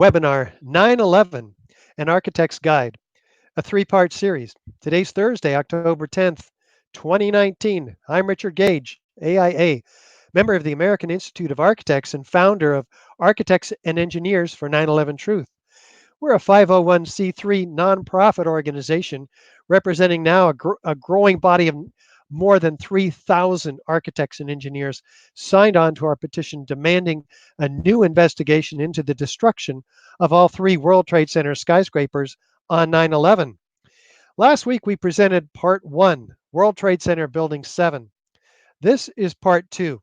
Webinar 9/11, An Architect's Guide, a three-part series. Today's Thursday, October 10th, 2019. I'm Richard Gage, AIA, member of the American Institute of Architects and founder of Architects and Engineers for 9/11 Truth. We're a 501c3 nonprofit organization representing now a growing body of more than 3,000 architects and engineers signed on to our petition demanding a new investigation into the destruction of all three World Trade Center skyscrapers on 9/11. Last week, we presented part one, World Trade Center Building 7. This is part two,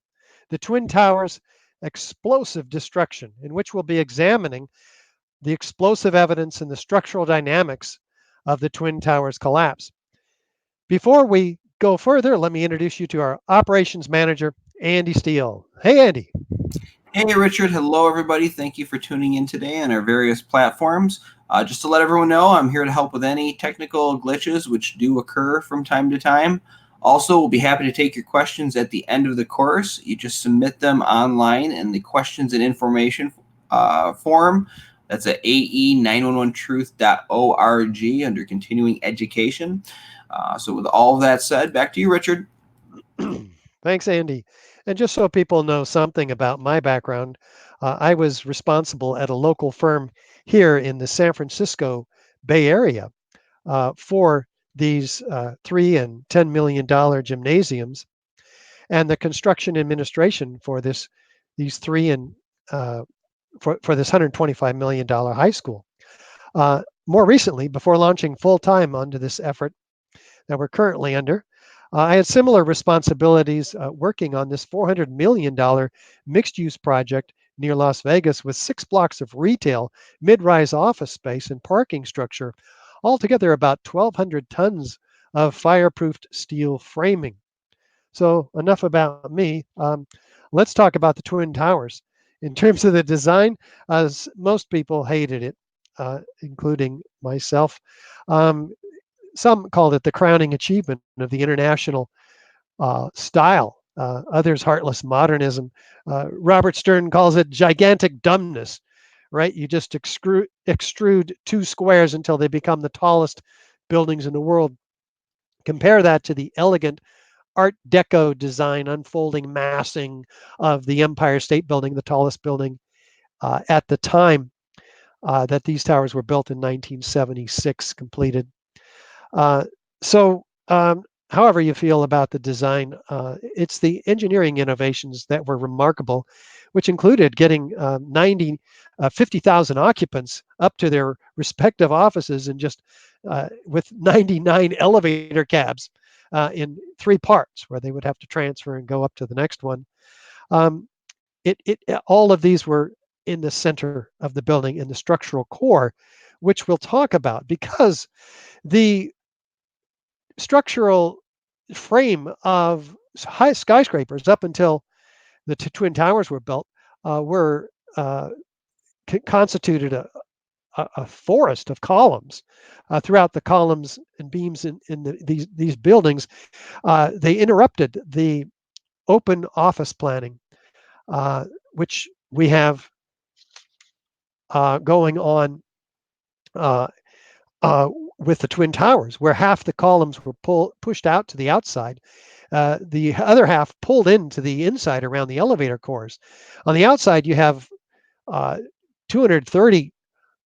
the Twin Towers explosive destruction, in which we'll be examining the explosive evidence and the structural dynamics of the Twin Towers collapse. Before we go further, let me introduce you to our operations manager, Andy Steele. Hey, Andy. Hey, Richard. Hello, everybody. Thank you for tuning in today on our various platforms. Just to let everyone know, I'm here to help with any technical glitches which do occur from time to time. Also, we'll be happy to take your questions at the end of the course. You just submit them online in the questions and information form. That's at ae911truth.org under continuing education. So with all of that said, back to you, Richard. Thanks, Andy. And just so people know something about my background, I was responsible at a local firm here in the San Francisco Bay Area for these $3 and $10 million gymnasiums and the construction administration for these for this $125 million high school. More recently, before launching full time onto this effort that we're currently under, I had similar responsibilities working on this $400 million mixed use project near Las Vegas with 6 blocks of retail, mid rise office space, and parking structure, altogether about 1,200 tons of fireproofed steel framing. So, enough about me. Let's talk about the Twin Towers. In terms of the design, as most people hated it, including myself. Some called it the crowning achievement of the international style. Others, heartless modernism. Robert Stern calls it gigantic dumbness, right? You just extrude 2 squares until they become the tallest buildings in the world. Compare that to the elegant Art Deco design, unfolding massing of the Empire State Building, the tallest building at the time that these towers were built in 1976, completed. So, however you feel about the design, it's the engineering innovations that were remarkable, which included getting 50,000 occupants up to their respective offices and just with 99 elevator cabs in 3 parts where they would have to transfer and go up to the next one. All of these were in the center of the building in the structural core, which we'll talk about because the structural frame of high skyscrapers up until the Twin Towers were built were constituted a forest of columns. Throughout the columns and beams in these buildings, they interrupted the open office planning, which we have going on with the Twin Towers, where half the columns were pushed out to the outside, the other half pulled into the inside around the elevator cores. On the outside, you have 230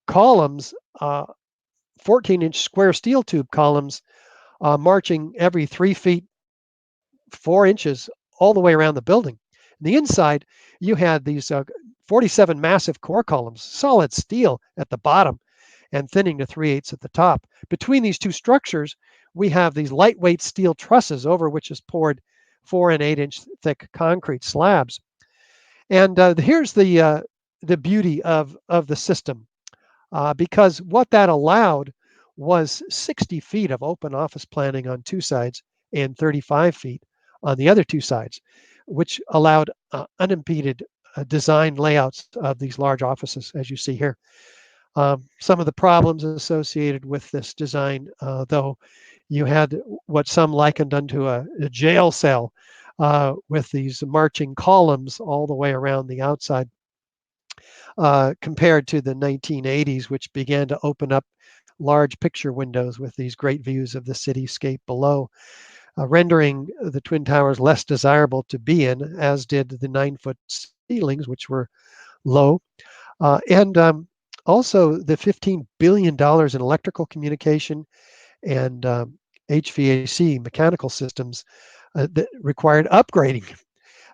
columns, 14-inch square steel tube columns marching every 3 feet, 4 inches all the way around the building. On the inside, you had these 47 massive core columns, solid steel at the bottom and thinning to 3/8 at the top. Between these 2 structures, we have these lightweight steel trusses over which is poured 4 and 8-inch thick concrete slabs. And here's the beauty of the system, because what that allowed was 60 feet of open office planning on 2 sides and 35 feet on the other 2 sides, which allowed unimpeded design layouts of these large offices, as you see here. Some of the problems associated with this design, though, you had what some likened unto a jail cell with these marching columns all the way around the outside. compared to the 1980s, which began to open up large picture windows with these great views of the cityscape below, rendering the Twin Towers less desirable to be in, as did the 9-foot ceilings, which were low. And also the $15 billion in electrical communication and HVAC mechanical systems that required upgrading.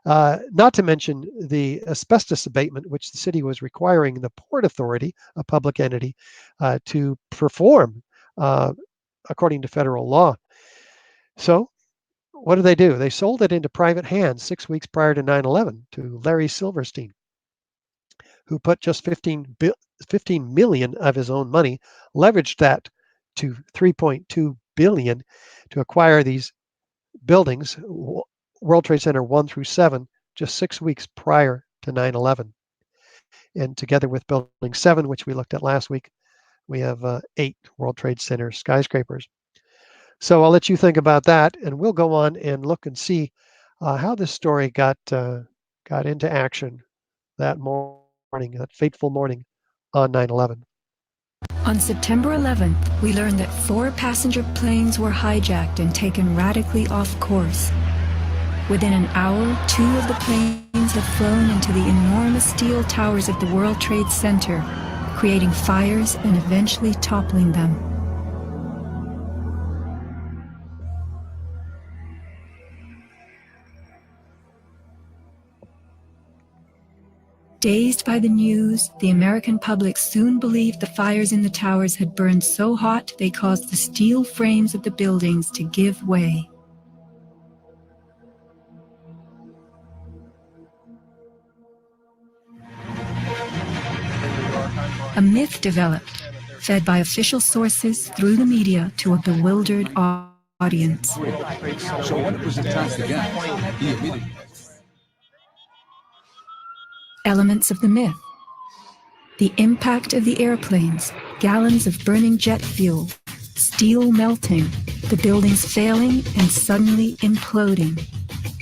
Not to mention the asbestos abatement, which the city was requiring the Port Authority, a public entity, to perform uh, according to federal law. So, what do? They sold it into private hands 6 weeks prior to 9/11 to Larry Silverstein, who put just 15 million of his own money, leveraged that to 3.2 billion to acquire these buildings, World Trade Center 1 through 7, just 6 weeks prior to 9/11. And together with Building 7, which we looked at last week, we have 8 World Trade Center skyscrapers. So I'll let you think about that, and we'll go on and look and see how this story got into action that morning, that fateful morning on 9/11. On September 11th, we learned that 4 passenger planes were hijacked and taken radically off course. Within an hour, 2 of the planes had flown into the enormous steel towers of the World Trade Center, creating fires and eventually toppling them. Dazed by the news, the American public soon believed the fires in the towers had burned so hot they caused the steel frames of the buildings to give way. A myth developed, fed by official sources through the media to a bewildered audience. So when it was attacked again, he immediately... Elements of the myth. The impact of the airplanes, gallons of burning jet fuel, steel melting, the buildings failing and suddenly imploding.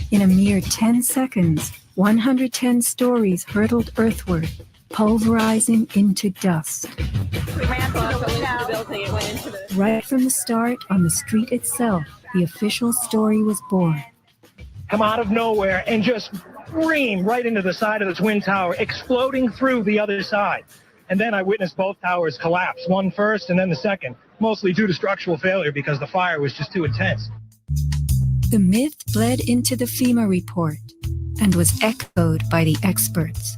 In a mere 10 seconds, 110 stories hurtled earthward, pulverizing into dust. We ran to the building, it went into the... Right from the start, on the street itself, the official story was born. Come out of nowhere and just scream right into the side of the Twin Tower, exploding through the other side. And then I witnessed both towers collapse, one first and then the second, mostly due to structural failure because the fire was just too intense. The myth bled into the FEMA report and was echoed by the experts.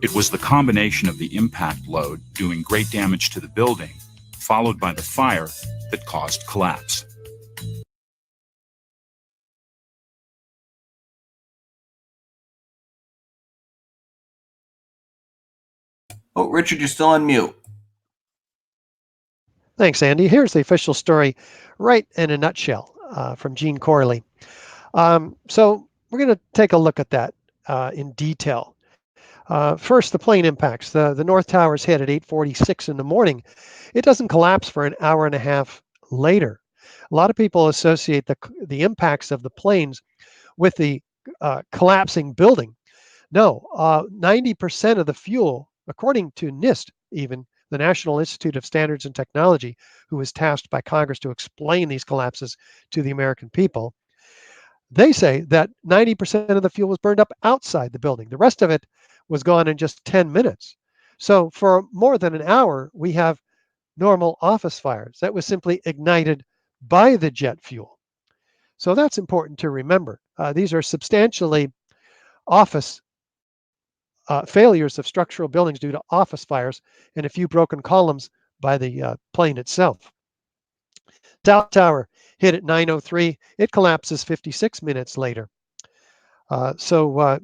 It was the combination of the impact load doing great damage to the building, followed by the fire, that caused collapse. Oh, Richard, you're still on mute. Thanks, Andy. Here's the official story right in a nutshell from Gene Corley. So we're going to take a look at that in detail. First, the plane impacts. The North Tower's hit at 8:46 in the morning. It doesn't collapse for an hour and a half later. A lot of people associate the impacts of the planes with the collapsing building. No, 90% of the fuel, according to NIST, even the National Institute of Standards and Technology, who was tasked by Congress to explain these collapses to the American people, they say that 90% of the fuel was burned up outside the building. The rest of it was gone in just 10 minutes. So for more than an hour, we have normal office fires that was simply ignited by the jet fuel. So that's important to remember. These are substantially office failures of structural buildings due to office fires and a few broken columns by the plane itself. South Tower hit at 9:03. It collapses 56 minutes later. So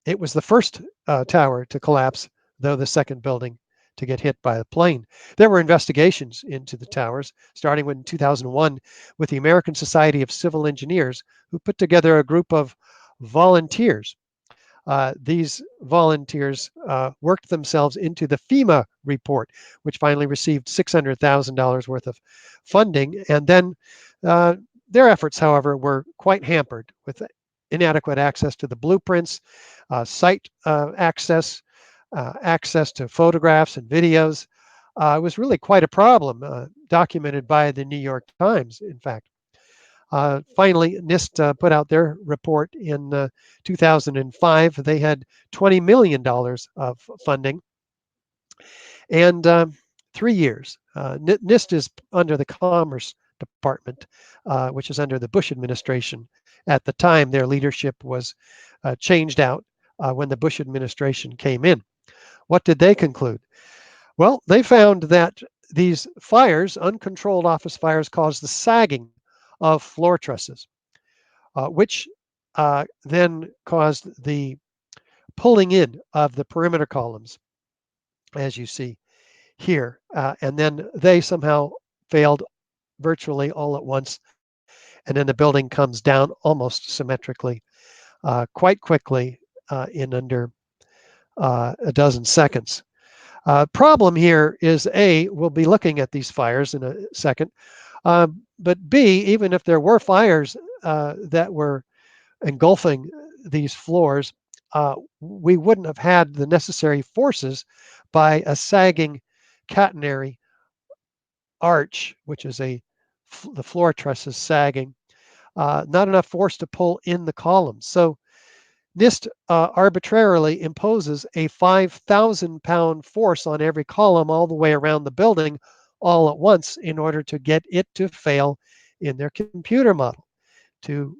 it was the first tower to collapse, though the second building to get hit by a plane. There were investigations into the towers, starting in 2001 with the American Society of Civil Engineers, who put together a group of volunteers. These volunteers worked themselves into the FEMA report, which finally received $600,000 worth of funding. And then their efforts, however, were quite hampered with inadequate access to the blueprints, site access, access to photographs and videos. It was really quite a problem, documented by the New York Times, in fact. Finally, NIST put out their report in 2005. They had $20 million of funding and 3 years. NIST is under the Commerce Department, which is under the Bush administration. At the time, their leadership was changed out when the Bush administration came in. What did they conclude? Well, they found that these fires, uncontrolled office fires, caused the sagging of floor trusses, which then caused the pulling in of the perimeter columns, as you see here. And then they somehow failed virtually all at once. And then the building comes down almost symmetrically, quite quickly, in under a dozen seconds. Problem here is we'll be looking at these fires in a second, but B, even if there were fires that were engulfing these floors, we wouldn't have had the necessary forces by a sagging catenary arch, which is the floor trusses sagging, not enough force to pull in the columns. So NIST arbitrarily imposes a 5,000-pound force on every column all the way around the building all at once in order to get it to fail in their computer model, to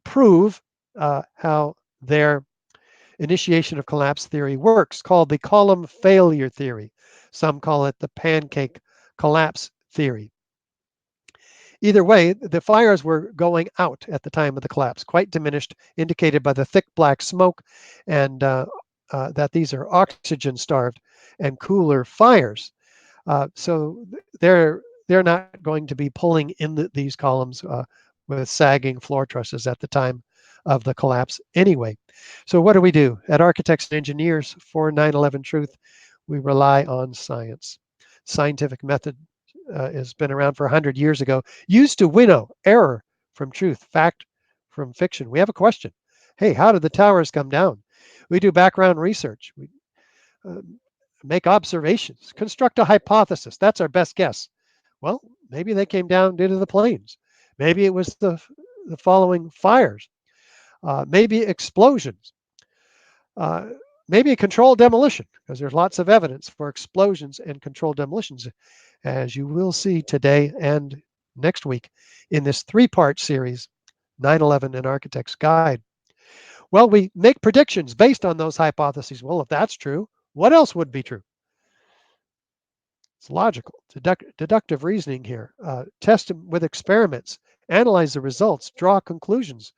prove how their initiation of collapse theory works, called the column failure theory. Some call it the pancake collapse theory. Either way, the fires were going out at the time of the collapse, quite diminished, indicated by the thick black smoke, and that these are oxygen-starved and cooler fires. So they're not going to be pulling in these columns with sagging floor trusses at the time of the collapse anyway. So what do? At Architects and Engineers for 9/11 Truth, we rely on science. Scientific method has been around for 100 years ago, used to winnow error from truth, fact from fiction. We have a question. Hey, how did the towers come down? We do background research. We make observations, construct a hypothesis. That's our best guess. Well, maybe they came down due to the planes. Maybe it was the following fires. Maybe explosions. Maybe a controlled demolition, because there's lots of evidence for explosions and controlled demolitions, as you will see today and next week in this 3-part series, 9/11 An Architect's Guide. Well, we make predictions based on those hypotheses. Well, if that's true, what else would be true? It's logical, deductive reasoning here. Test them with experiments, analyze the results, draw conclusions.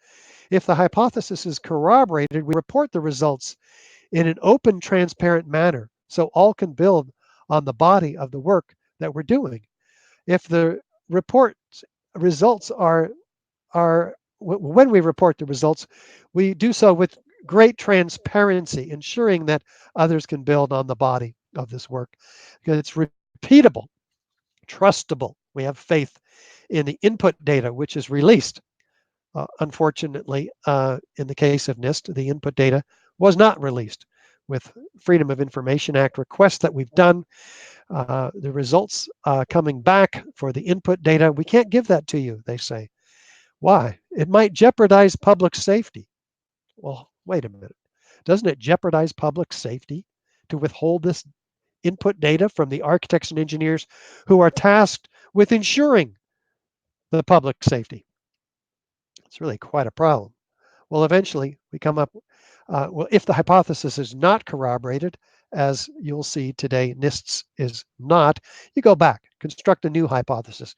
If the hypothesis is corroborated, we report the results in an open, transparent manner so all can build on the body of the work that we're doing. If the results are when we report the results, we do so with great transparency, ensuring that others can build on the body of this work, because it's repeatable, trustable. We have faith in the input data, which is released. Unfortunately, in the case of NIST, the input data was not released. With Freedom of Information Act requests that we've done, the results coming back for the input data, we can't give that to you, they say. Why? It might jeopardize public safety. Well, wait a minute. Doesn't it jeopardize public safety to withhold this input data from the architects and engineers who are tasked with ensuring the public safety? It's really quite a problem. Well, eventually we come up, well, if the hypothesis is not corroborated, as you'll see today, NIST's is not, you go back, construct a new hypothesis,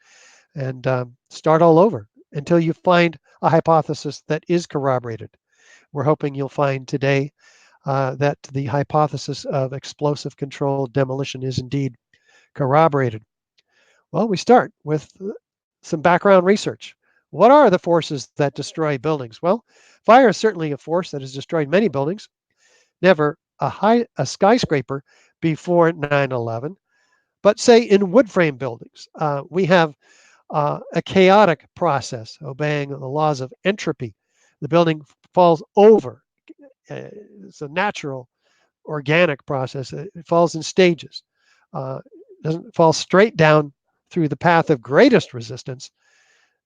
and start all over until you find a hypothesis that is corroborated. We're hoping you'll find today that the hypothesis of explosive controlled demolition is indeed corroborated. Well, we start with some background research. What are the forces that destroy buildings? Well, fire is certainly a force that has destroyed many buildings. Never a skyscraper before 9/11, but say in wood frame buildings, we have a chaotic process obeying the laws of entropy. The building falls over. It's a natural organic process. It falls in stages. Doesn't fall straight down through the path of greatest resistance,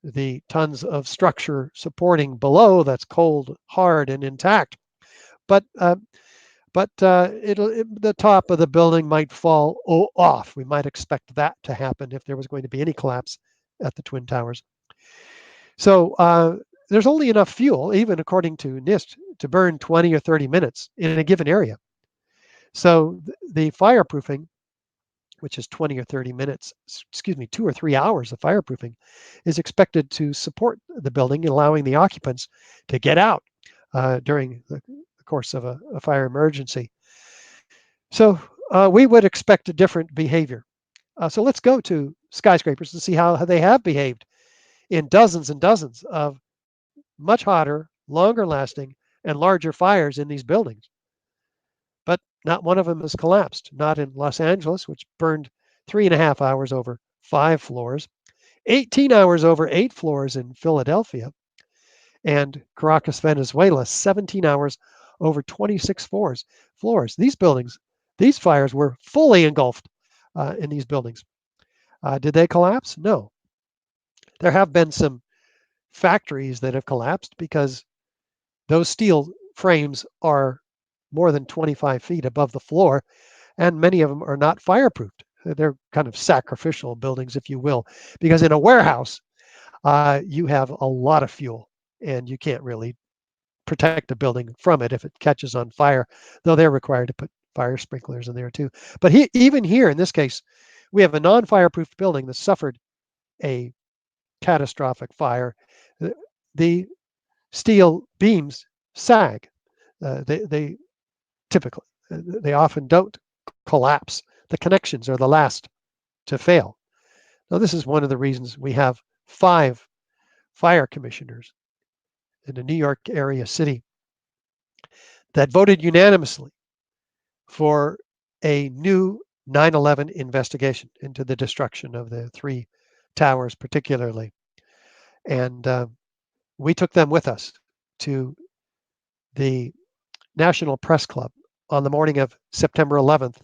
the tons of structure supporting below that's cold, hard, and intact. But the top of the building might fall off. We might expect that to happen if there was going to be any collapse at the Twin Towers. So there's only enough fuel, even according to NIST, to burn 20 or 30 minutes in a given area. So the fireproofing, which is 20 or 30 minutes, 2 or 3 hours of fireproofing, is expected to support the building, allowing the occupants to get out during the course of a fire emergency. So we would expect a different behavior. So let's go to skyscrapers and see how they have behaved in dozens and dozens of much hotter, longer lasting, and larger fires in these buildings. But not one of them has collapsed. Not in Los Angeles, which burned 3.5 hours over 5 floors, 18 hours over 8 floors in Philadelphia, and Caracas, Venezuela, 17 hours over 26 floors. These fires were fully engulfed in these buildings. Did they collapse? No. There have been some factories that have collapsed because those steel frames are more than 25 feet above the floor, and many of them are not fireproofed. They're kind of sacrificial buildings, if you will, because in a warehouse, you have a lot of fuel, and you can't really protect a building from it if it catches on fire, though they're required to put fire sprinklers in there too. But even here, in this case, we have a non-fireproof building that suffered a catastrophic fire. The steel beams sag. They typically, they often don't collapse. The connections are the last to fail. Now, this is one of the reasons we have 5 fire commissioners in the New York area city that voted unanimously for a new 9/11 investigation into the destruction of the 3 towers, particularly. And we took them with us to the National Press Club on the morning of September 11th,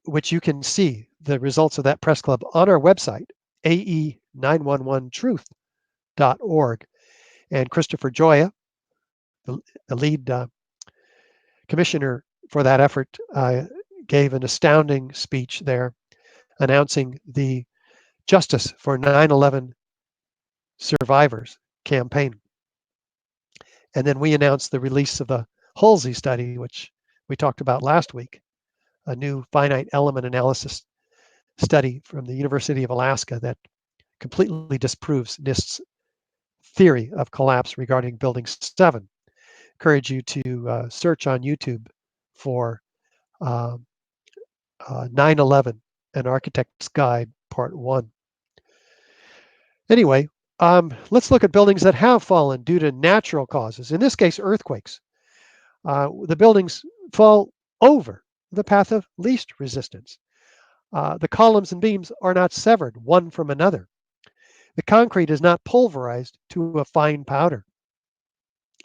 which you can see the results of that press club on our website, ae911truth.org. And Christopher Joya, the lead commissioner for that effort, gave an astounding speech there announcing the Justice for 9/11 Survivors campaign. And then we announced the release of the Halsey study, which we talked about last week, a new finite element analysis study from the University of Alaska that completely disproves NIST's theory of collapse regarding Building 7. Encourage you to search on YouTube for 9/11, An Architect's Guide, Part 1. Anyway, let's look at buildings that have fallen due to natural causes, in this case, earthquakes. The buildings fall over the path of least resistance. The columns and beams are not severed one from another. The concrete is not pulverized to a fine powder.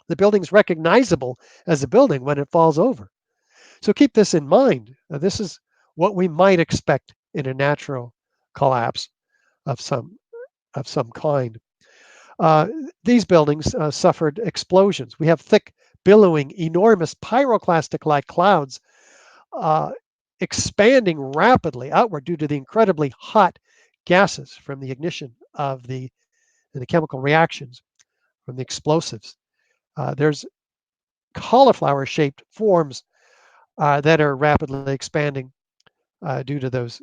The building's recognizable as a building when it falls over. So keep this in mind. This is what we might expect in a natural collapse of some kind. These buildings suffered explosions. We have thick, billowing, enormous pyroclastic-like clouds expanding rapidly outward due to the incredibly hot gases from the ignition of the chemical reactions from the explosives. There's cauliflower-shaped forms that are rapidly expanding due to those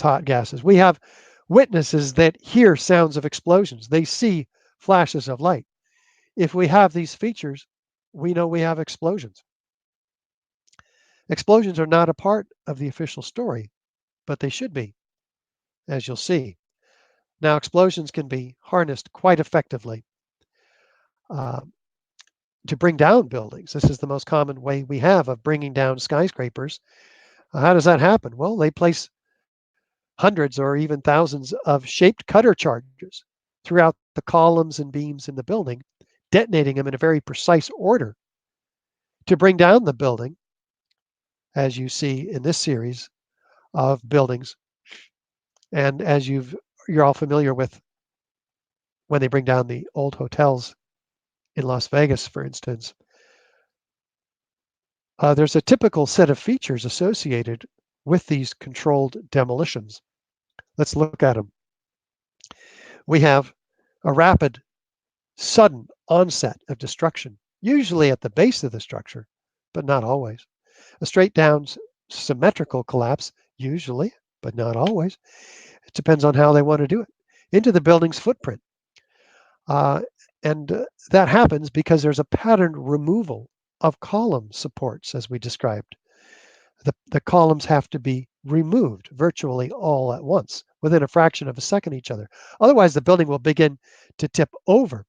hot gases. We have witnesses that hear sounds of explosions. They see flashes of light. If we have these features, we know we have explosions. Explosions are not a part of the official story, but they should be, as you'll see. Now, explosions can be harnessed quite effectively to bring down buildings. This is the most common way we have of bringing down skyscrapers. How does that happen? Well, they place hundreds or even thousands of shaped cutter charges throughout the columns and beams in the building detonating them in a very precise order to bring down the building, as you see in this series of buildings. And as you're all familiar with when they bring down the old hotels in Las Vegas, for instance, there's a typical set of features associated with these controlled demolitions. Let's look at them. We have a rapid, sudden onset of destruction, usually at the base of the structure, but not always. A straight down symmetrical collapse, usually, but not always. It depends on how they want to do it, into the building's footprint. And that happens because there's a patterned removal of column supports, as we described. The columns have to be removed virtually all at once, within a fraction of a second each other. Otherwise, the building will begin to tip over.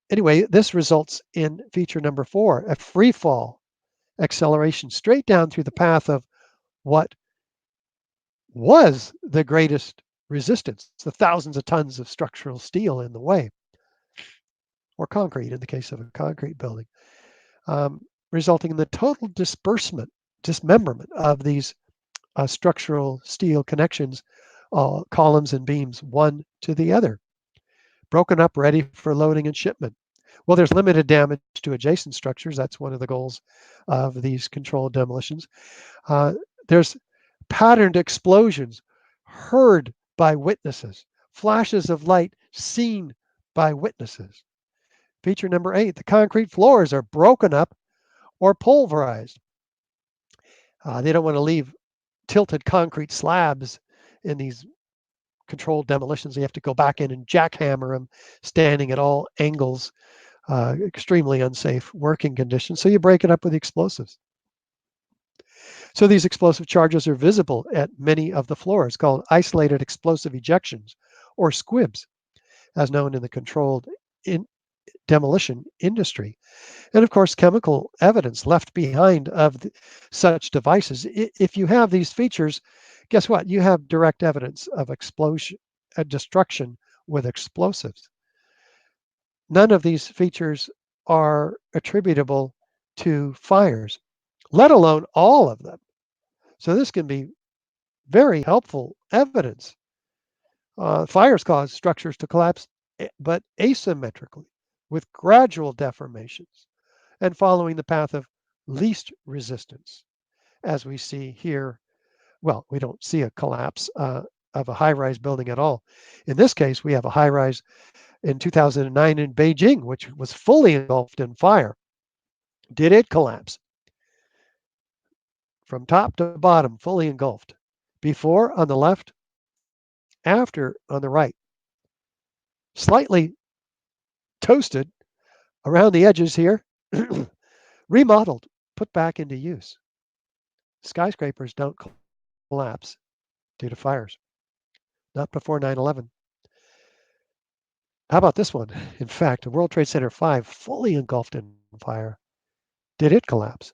Anyway, this results in feature number 4, a free fall acceleration straight down through the path of what was the greatest resistance, the thousands of tons of structural steel in the way, or concrete in the case of a concrete building, resulting in the total dismemberment of these structural steel connections, columns and beams, one to the other, broken up, ready for loading and shipment. Well, there's limited damage to adjacent structures. That's one of the goals of these controlled demolitions. There's patterned explosions heard by witnesses, flashes of light seen by witnesses. Feature number 8, the concrete floors are broken up or pulverized. They don't want to leave tilted concrete slabs in these controlled demolitions. You have to go back in and jackhammer them, standing at all angles, extremely unsafe working conditions. So you break it up with explosives. So these explosive charges are visible at many of the floors, called isolated explosive ejections, or squibs, as known in the controlled demolition industry. And of course, chemical evidence left behind of such devices. If you have these features, guess what? You have direct evidence of explosion, destruction with explosives. None of these features are attributable to fires, let alone all of them. So this can be very helpful evidence. Fires cause structures to collapse, but asymmetrically, with gradual deformations and following the path of least resistance, as we see here. Well, we don't see a collapse of a high-rise building at all. In this case, we have a high-rise in 2009 in Beijing, which was fully engulfed in fire. Did it collapse? From top to bottom, fully engulfed. Before on the left, after on the right. Slightly toasted around the edges here, remodeled, put back into use. Skyscrapers don't collapse due to fires, not before 9/11. How about this one? In fact, World Trade Center 5, fully engulfed in fire. Did it collapse?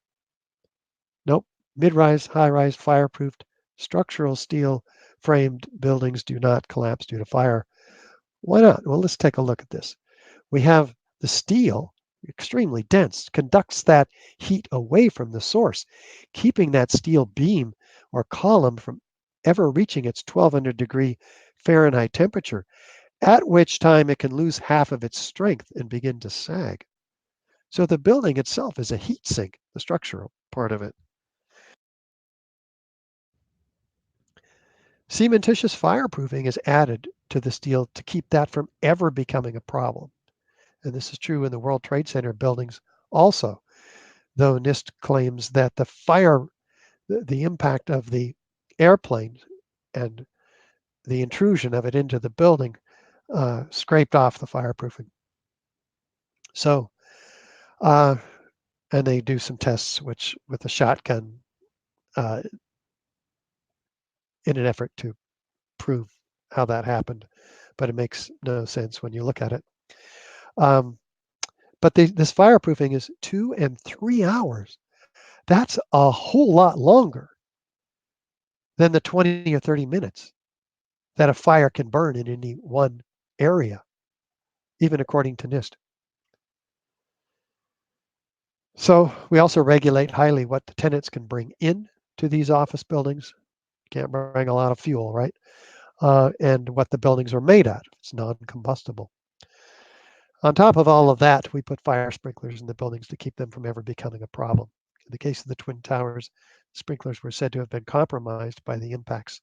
Nope. Mid-rise, high-rise, fireproofed, structural steel framed buildings do not collapse due to fire. Why not? Well, let's take a look at this. We have the steel, extremely dense, conducts that heat away from the source, keeping that steel beam or column from ever reaching its 1200 degree Fahrenheit temperature, at which time it can lose half of its strength and begin to sag. So the building itself is a heat sink, the structural part of it. Cementitious fireproofing is added to the steel to keep that from ever becoming a problem. And this is true in the World Trade Center buildings also, though NIST claims that the impact of the airplane and the intrusion of it into the building scraped off the fireproofing. So, and they do some tests with a shotgun in an effort to prove how that happened, but it makes no sense when you look at it. But this fireproofing is 2 and 3 hours. That's a whole lot longer than the 20 or 30 minutes that a fire can burn in any one area. even according to NIST. So we also regulate highly what the tenants can bring in to these office buildings. Can't bring a lot of fuel, right? And what the buildings are made out of. It's non-combustible. On top of all of that, we put fire sprinklers in the buildings to keep them from ever becoming a problem. In the case of the Twin Towers, sprinklers were said to have been compromised by the impacts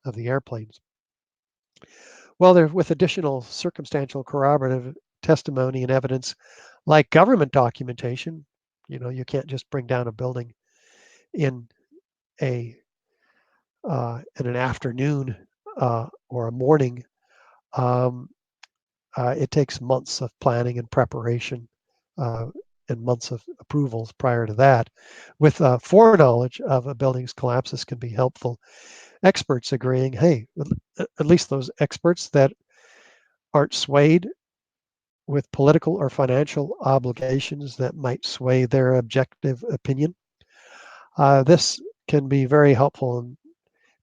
of the airplanes. Well, there, with additional circumstantial corroborative testimony and evidence like government documentation, you can't just bring down a building in a in an afternoon or a morning. Um, it takes months of planning and preparation and months of approvals prior to that. With foreknowledge of a building's collapse, this can be helpful. Experts agreeing, hey, at least those experts that aren't swayed with political or financial obligations that might sway their objective opinion. This can be very helpful in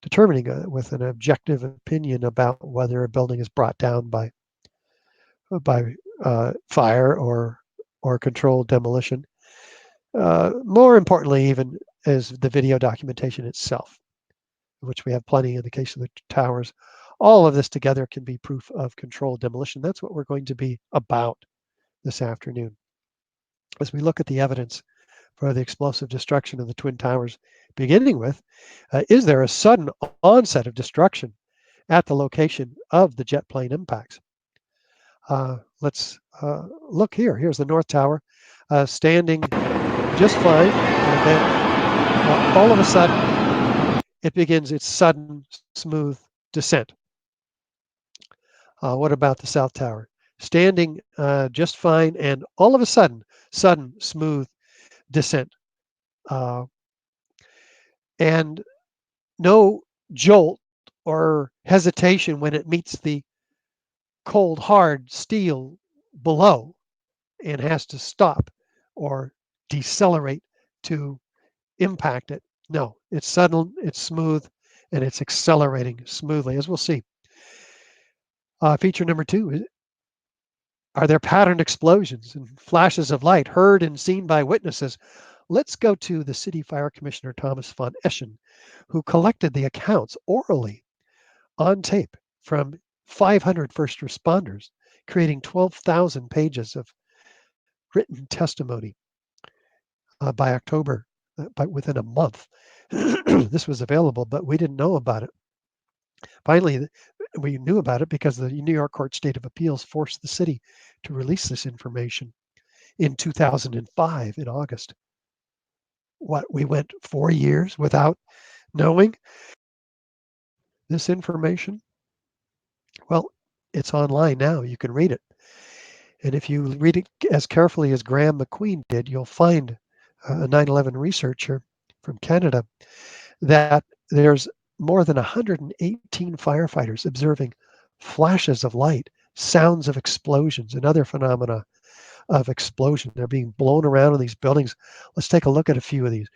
determining with an objective opinion about whether a building is brought down by fire or controlled demolition. More importantly, even, is the video documentation itself, which we have plenty in the case of the towers. All of this together can be proof of controlled demolition. That's what we're going to be about this afternoon. As we look at the evidence for the explosive destruction of the Twin Towers, beginning with, is there a sudden onset of destruction at the location of the jet plane impacts? Let's look here. Here's the North Tower standing just fine, and then all of a sudden it begins its sudden, smooth descent. What about the South Tower? Standing just fine, and all of a sudden, smooth descent. And no jolt or hesitation when it meets the cold, hard steel below and has to stop or decelerate to impact it. No, it's sudden, it's smooth, and it's accelerating smoothly, as we'll see. Feature number 2, are there patterned explosions and flashes of light heard and seen by witnesses? Let's go to the City Fire Commissioner Thomas von Eschen, who collected the accounts orally on tape from 500 first responders, creating 12,000 pages of written testimony by October, within a month. This was available, but we didn't know about it. Finally, we knew about it because the New York Court State of Appeals forced the city to release this information in 2005 in August. We went 4 years without knowing this information? Well, it's online now. You can read it. And if you read it as carefully as Graham McQueen did, you'll find, a 9/11 researcher from Canada, that there's more than 118 firefighters observing flashes of light, sounds of explosions, and other phenomena of explosion. They're being blown around in these buildings. Let's take a look at a few of these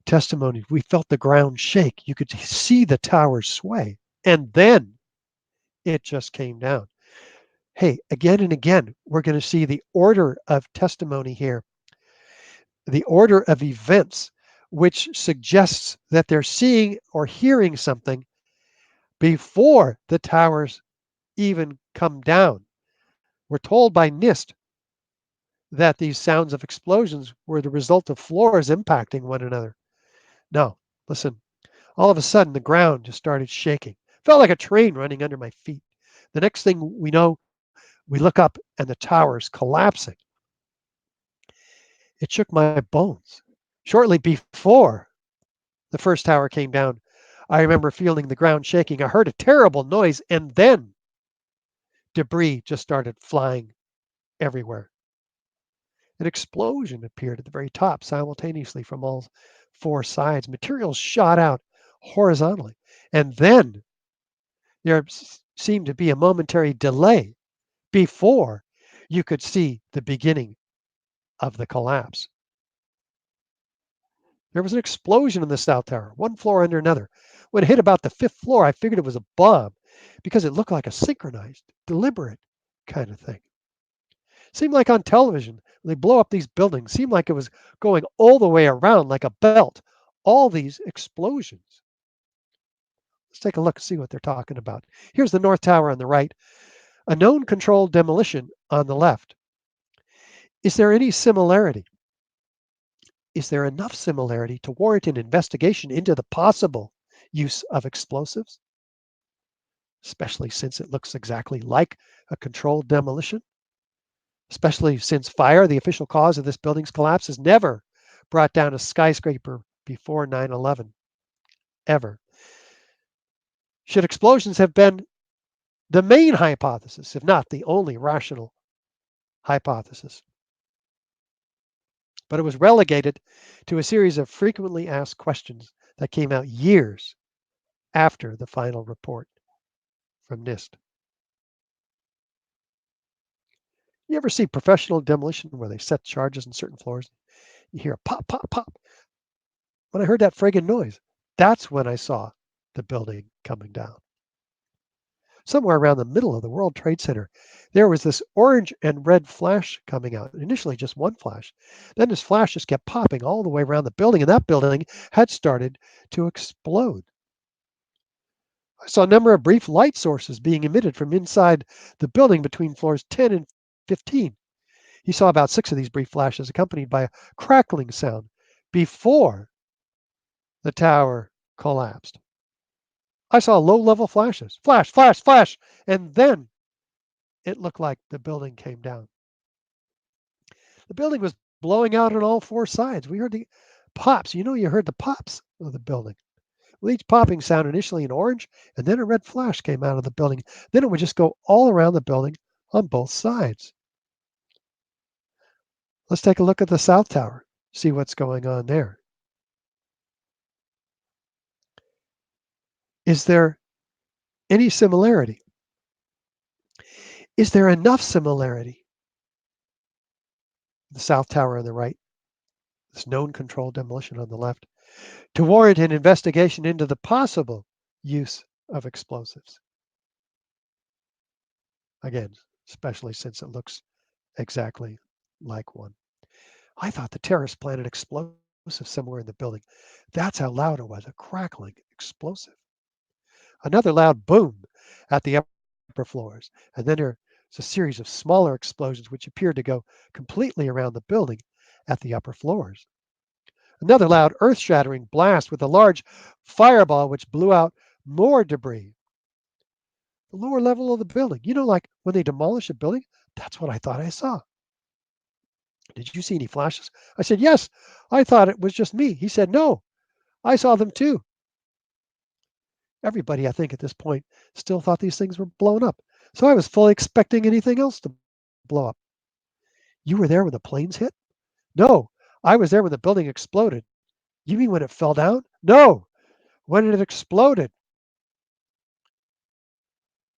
testimonies. We felt the ground shake. You could see the towers sway, and then it just came down. Hey, again and again, we're going to see the order of testimony here, the order of events, which suggests that they're seeing or hearing something before the towers even come down. We're told by NIST that these sounds of explosions were the result of floors impacting one another. No, listen, all of a sudden the ground just started shaking. Felt like a train running under my feet. The next thing we know, we look up and the tower's collapsing. It shook my bones. Shortly before the first tower came down, I remember feeling the ground shaking. I heard a terrible noise, and then debris just started flying everywhere. An explosion appeared at the very top simultaneously from all 4 sides. Materials shot out horizontally. And then there seemed to be a momentary delay before you could see the beginning of the collapse. There was an explosion in the South Tower, one floor under another. When it hit about the 5th floor, I figured it was a bomb because it looked like a synchronized, deliberate kind of thing. Seemed like on television, when they blow up these buildings, seemed like it was going all the way around like a belt. All these explosions. Let's take a look and see what they're talking about. Here's the North Tower on the right, a known controlled demolition on the left. Is there any similarity? Is there enough similarity to warrant an investigation into the possible use of explosives? Especially since it looks exactly like a controlled demolition. Especially since fire, the official cause of this building's collapse, has never brought down a skyscraper before 9/11. Ever. Should explosions have been the main hypothesis, if not the only rational hypothesis? But it was relegated to a series of frequently asked questions that came out years after the final report from NIST. You ever see professional demolition where they set charges in certain floors? You hear a pop, pop, pop. When I heard that friggin' noise, that's when I saw the building coming down. Somewhere around the middle of the World Trade Center, there was this orange and red flash coming out. Initially, just one flash. Then this flash just kept popping all the way around the building, and that building had started to explode. I saw a number of brief light sources being emitted from inside the building between floors 10 and 15. He saw about 6 of these brief flashes accompanied by a crackling sound before the tower collapsed. I saw low-level flashes. Flash, flash, flash. And then it looked like the building came down. The building was blowing out on all 4 sides. We heard the pops. You heard the pops of the building. With each popping sound, initially an orange, and then a red flash came out of the building. Then it would just go all around the building on both sides. Let's take a look at the South Tower, see what's going on there. Is there any similarity? Is there enough similarity? The South Tower on the right, this known controlled demolition on the left, to warrant an investigation into the possible use of explosives. Again, especially since it looks exactly like one. I thought the terrorists planted explosives somewhere in the building. That's how loud it was, a crackling explosive. Another loud boom at the upper floors, and then there's a series of smaller explosions which appeared to go completely around the building at the upper floors. Another loud earth-shattering blast with a large fireball which blew out more debris. The lower level of the building. Like when they demolish a building, that's what I thought I saw. Did you see any flashes? I said, yes, I thought it was just me. He said, no, I saw them too. Everybody, I think, at this point still thought these things were blown up. So I was fully expecting anything else to blow up. You were there when the planes hit? No, I was there when the building exploded. You mean when it fell down? No, when it exploded.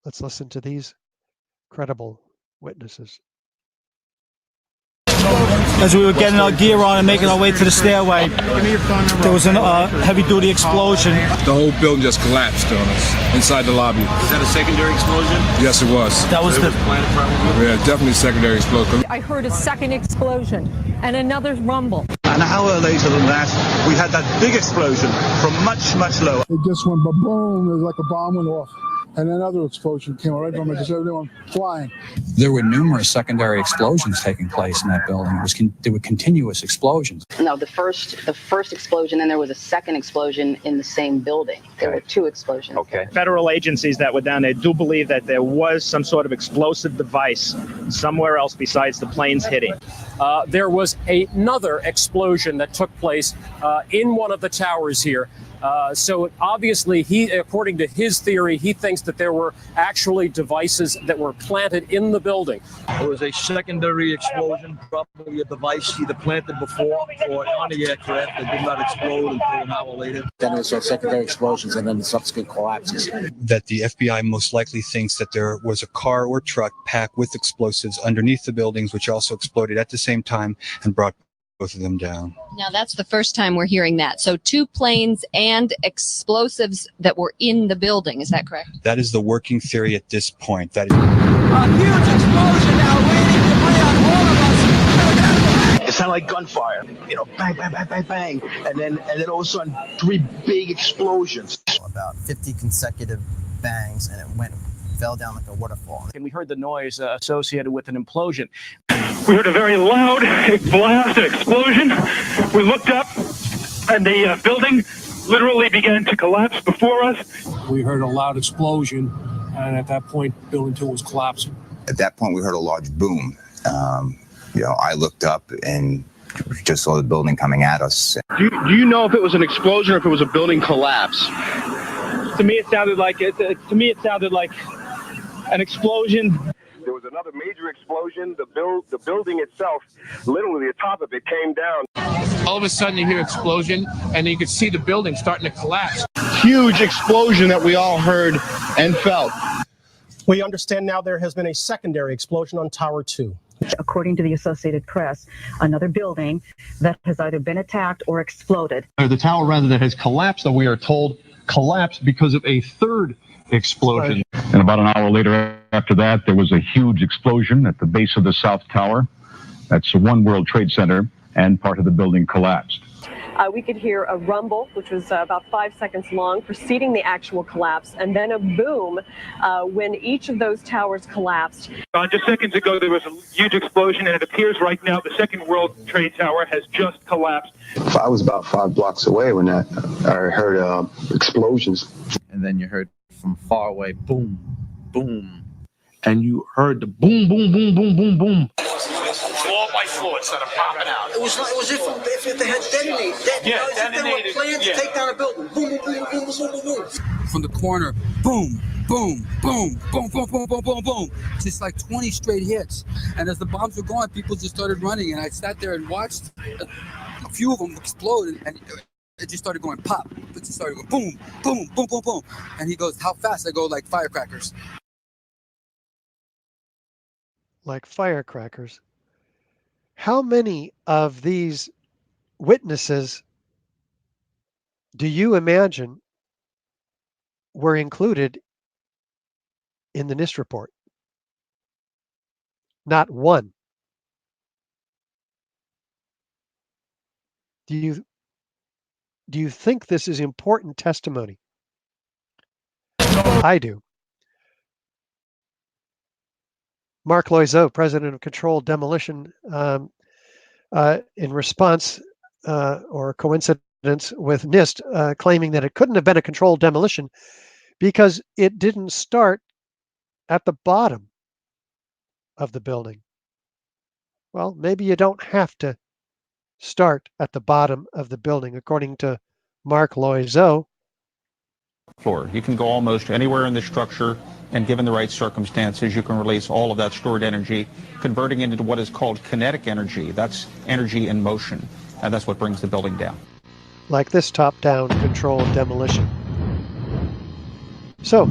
Let's listen to these credible witnesses. As we were getting our gear on and making our way to the stairway, there was a heavy-duty explosion. The whole building just collapsed on us inside the lobby. Is that a secondary explosion? Yes, it was. That was the Yeah, definitely secondary explosion. I heard a second explosion and another rumble. An hour later than that, we had that big explosion from much, much lower. It just went ba-boom, it was like a bomb went off. And another explosion came right from it, just everyone flying. There were numerous secondary explosions taking place in that building. There were continuous explosions. No, the first explosion, and there was a second explosion in the same building. There were 2 explosions. Okay. Federal agencies that were down there do believe that there was some sort of explosive device somewhere else besides the planes hitting. There was another explosion that took place in one of the towers here. So obviously, according to his theory, he thinks that there were actually devices that were planted in the building. It was a secondary explosion, probably a device either planted before or on the aircraft that did not explode until an hour later. Then there's secondary explosions and then the subsequent collapses. That the FBI most likely thinks that there was a car or truck packed with explosives underneath the buildings, which also exploded at the same time and brought both of them down. Now, that's the first time we're hearing that. So 2 planes and explosives that were in the building. Is that correct? That is the working theory at this point. That is a huge explosion now waiting to play on sounded like gunfire. You know, bang, bang, bang, bang, bang, and then all of a sudden 3 big explosions. About 50 consecutive bangs, and it fell down like a waterfall. And we heard the noise associated with an implosion. We heard a very loud blast, an explosion. We looked up, and the building literally began to collapse before us. We heard a loud explosion, and at that point, building 2 was collapsing. At that point, we heard a large boom. I looked up and just saw the building coming at us. Do you know if it was an explosion or if it was a building collapse? To me, it sounded like an explosion. There was another major explosion. The building itself, literally the top of it came down. All of a sudden you hear explosion, and you could see the building starting to collapse. Huge explosion that we all heard and felt. We understand now there has been a secondary explosion on Tower 2. According to the Associated Press, another building that has either been attacked or exploded. The tower, rather, that has collapsed, that we are told collapsed because of a third explosion. And about an hour later after that, there was a huge explosion at the base of the South Tower. That's One World Trade Center, and part of the building collapsed. We could hear a rumble, which was about 5 seconds long, preceding the actual collapse, and then a boom when each of those towers collapsed. Just seconds ago, there was a huge explosion, and it appears right now the Second World Trade Tower has just collapsed. I was about 5 blocks away when I heard explosions. And then you heard from far away, boom, boom. And you heard the boom, boom, boom, boom, boom, boom. Floor by floor, instead of popping out. It was if they had detonated. They were planning to take down a building. Boom, boom, boom, boom, boom, boom, boom. From the corner, boom, boom, boom, boom, boom, boom, boom, boom, boom. Just like 20 straight hits. And as the bombs were going, people just started running. And I sat there and watched a few of them explode. And it just started going pop. It just started going boom, boom, boom, boom, boom. And he goes, how fast? I go, like firecrackers. Like firecrackers. How many of these witnesses do you imagine were included in the NIST report? Not one. Do you think this is important testimony? I do. Mark Loiseau, president of Controlled Demolition, in response or coincidence with NIST, claiming that it couldn't have been a controlled demolition because it didn't start at the bottom of the building. Well, maybe you don't have to start at the bottom of the building, according to Mark Loiseau. Floor. You can go almost anywhere in the structure, and given the right circumstances, you can release all of that stored energy, converting it into what is called kinetic energy. That's energy in motion, and that's what brings the building down. Like this top-down controlled demolition. So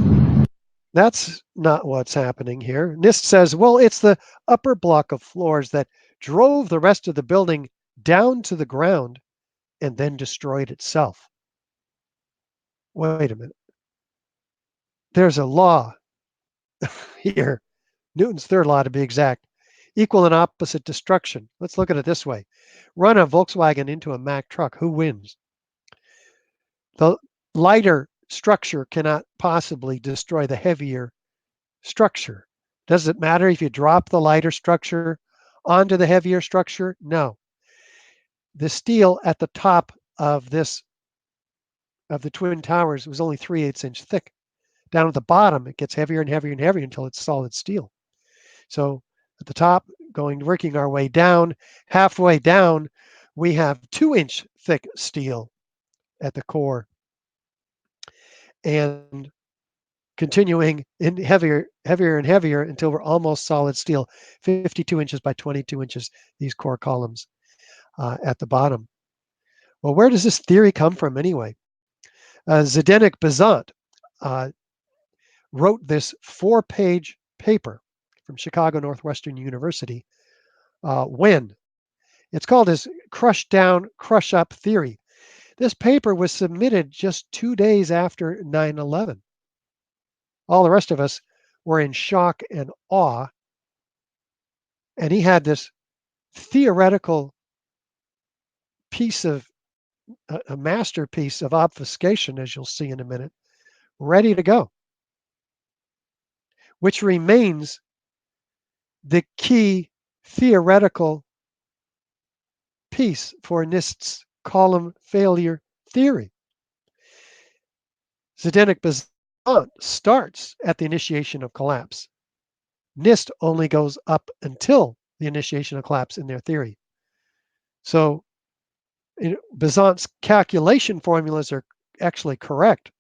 that's not what's happening here. NIST says, well, it's the upper block of floors that drove the rest of the building down to the ground and then destroyed itself. Wait a minute. There's a law here, Newton's third law to be exact, equal and opposite destruction. Let's look at it this way. Run a Volkswagen into a Mack truck. Who wins? The lighter structure cannot possibly destroy the heavier structure. Does it matter if you drop the lighter structure onto the heavier structure? No. The steel at the top of the Twin Towers was only 3/8 inch thick. Down at the bottom, it gets heavier and heavier and heavier until it's solid steel. So at the top, working our way down, halfway down, we have 2-inch thick steel at the core. And continuing in heavier and heavier until we're almost solid steel, 52 inches by 22 inches, these core columns at the bottom. Well, where does this theory come from anyway? Zdenek Bezant wrote this 4-page paper from Chicago Northwestern University. When? It's called his crush down, crush up theory. This paper was submitted just 2 days after 9/11. All the rest of us were in shock and awe. And he had this theoretical piece of a masterpiece of obfuscation, as you'll see in a minute, ready to go, which remains the key theoretical piece for NIST's column failure theory. Zdeněk Bezant starts at the initiation of collapse. NIST only goes up until the initiation of collapse in their theory. So Bezant's calculation formulas are actually correct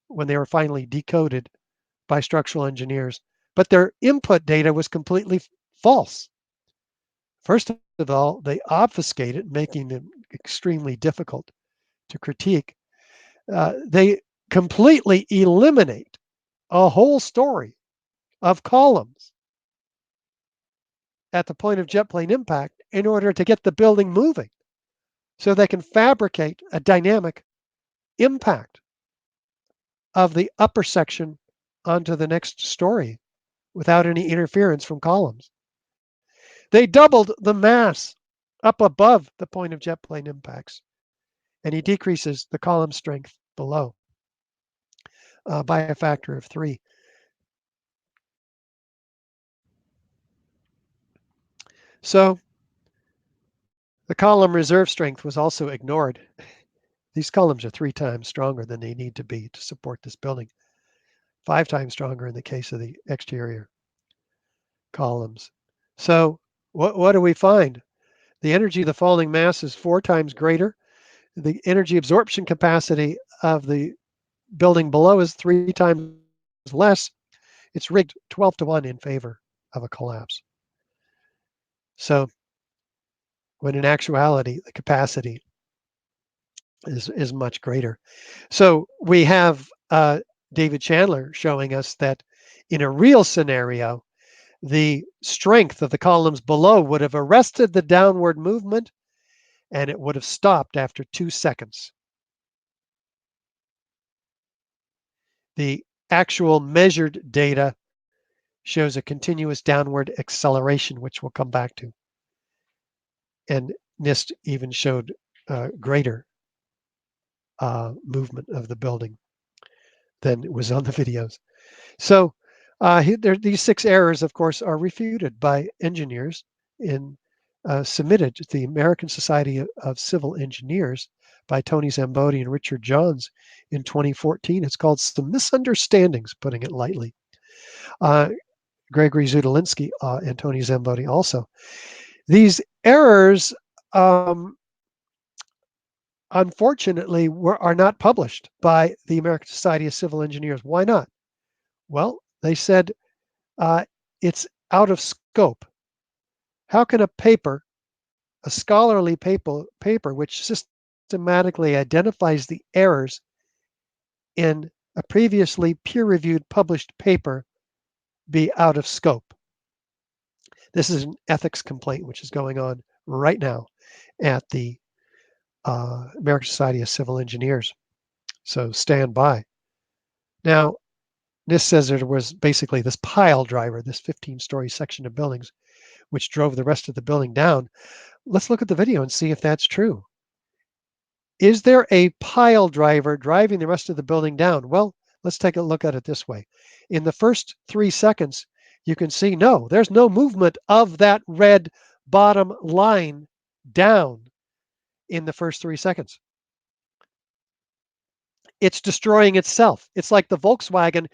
when they were finally decoded by structural engineers, but their input data was completely false. First of all, they obfuscate it, making it extremely difficult to critique. They completely eliminate a whole story of columns at the point of jet plane impact in order to get the building moving so they can fabricate a dynamic impact of the upper section onto the next story without any interference from columns. They doubled the mass up above the point of jet plane impacts, and he decreases the column strength below by a factor of 3. So the column reserve strength was also ignored. These columns are 3 times stronger than they need to be to support this building, 5 times stronger in the case of the exterior columns. So what do we find? The energy of the falling mass is 4 times greater. The energy absorption capacity of the building below is 3 times less. It's rigged 12-1 in favor of a collapse. So when in actuality, the capacity is much greater. So we have David Chandler showing us that in a real scenario, the strength of the columns below would have arrested the downward movement and it would have stopped after 2 seconds. The actual measured data shows a continuous downward acceleration, which we'll come back to. And NIST even showed greater movement of the building than was on the videos. So these 6 errors, of course, are refuted by engineers in submitted to the American Society of Civil Engineers by Tony Zambodi and Richard Johns in 2014. It's called Some Misunderstandings, putting it lightly. Gregory Zudolinski and Tony Zambodi also. These errors, unfortunately, are not published by the American Society of Civil Engineers. Why not? Well, they said it's out of scope. How can a scholarly paper which systematically identifies the errors in a previously peer-reviewed published paper, be out of scope? This is an ethics complaint which is going on right now at the American Society of Civil Engineers. So stand by. Now, NIST says there was basically this pile driver, this 15-story section of buildings, which drove the rest of the building down. Let's look at the video and see if that's true. Is there a pile driver driving the rest of the building down? Well, let's take a look at it this way. In the first 3 seconds, you can see no, there's no movement of that red bottom line down in the first 3 seconds. It's destroying itself. It's like the Volkswagen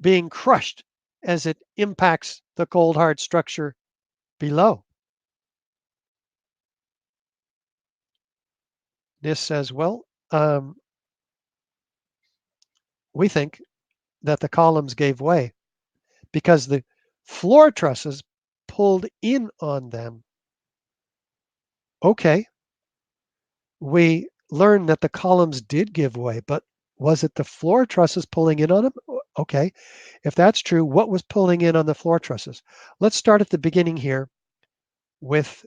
being crushed as it impacts the cold hard structure below. NIST says, well, we think that the columns gave way because the floor trusses pulled in on them. Okay, we learned that the columns did give way, but was it the floor trusses pulling in on them? Okay, if that's true, what was pulling in on the floor trusses? Let's start at the beginning here with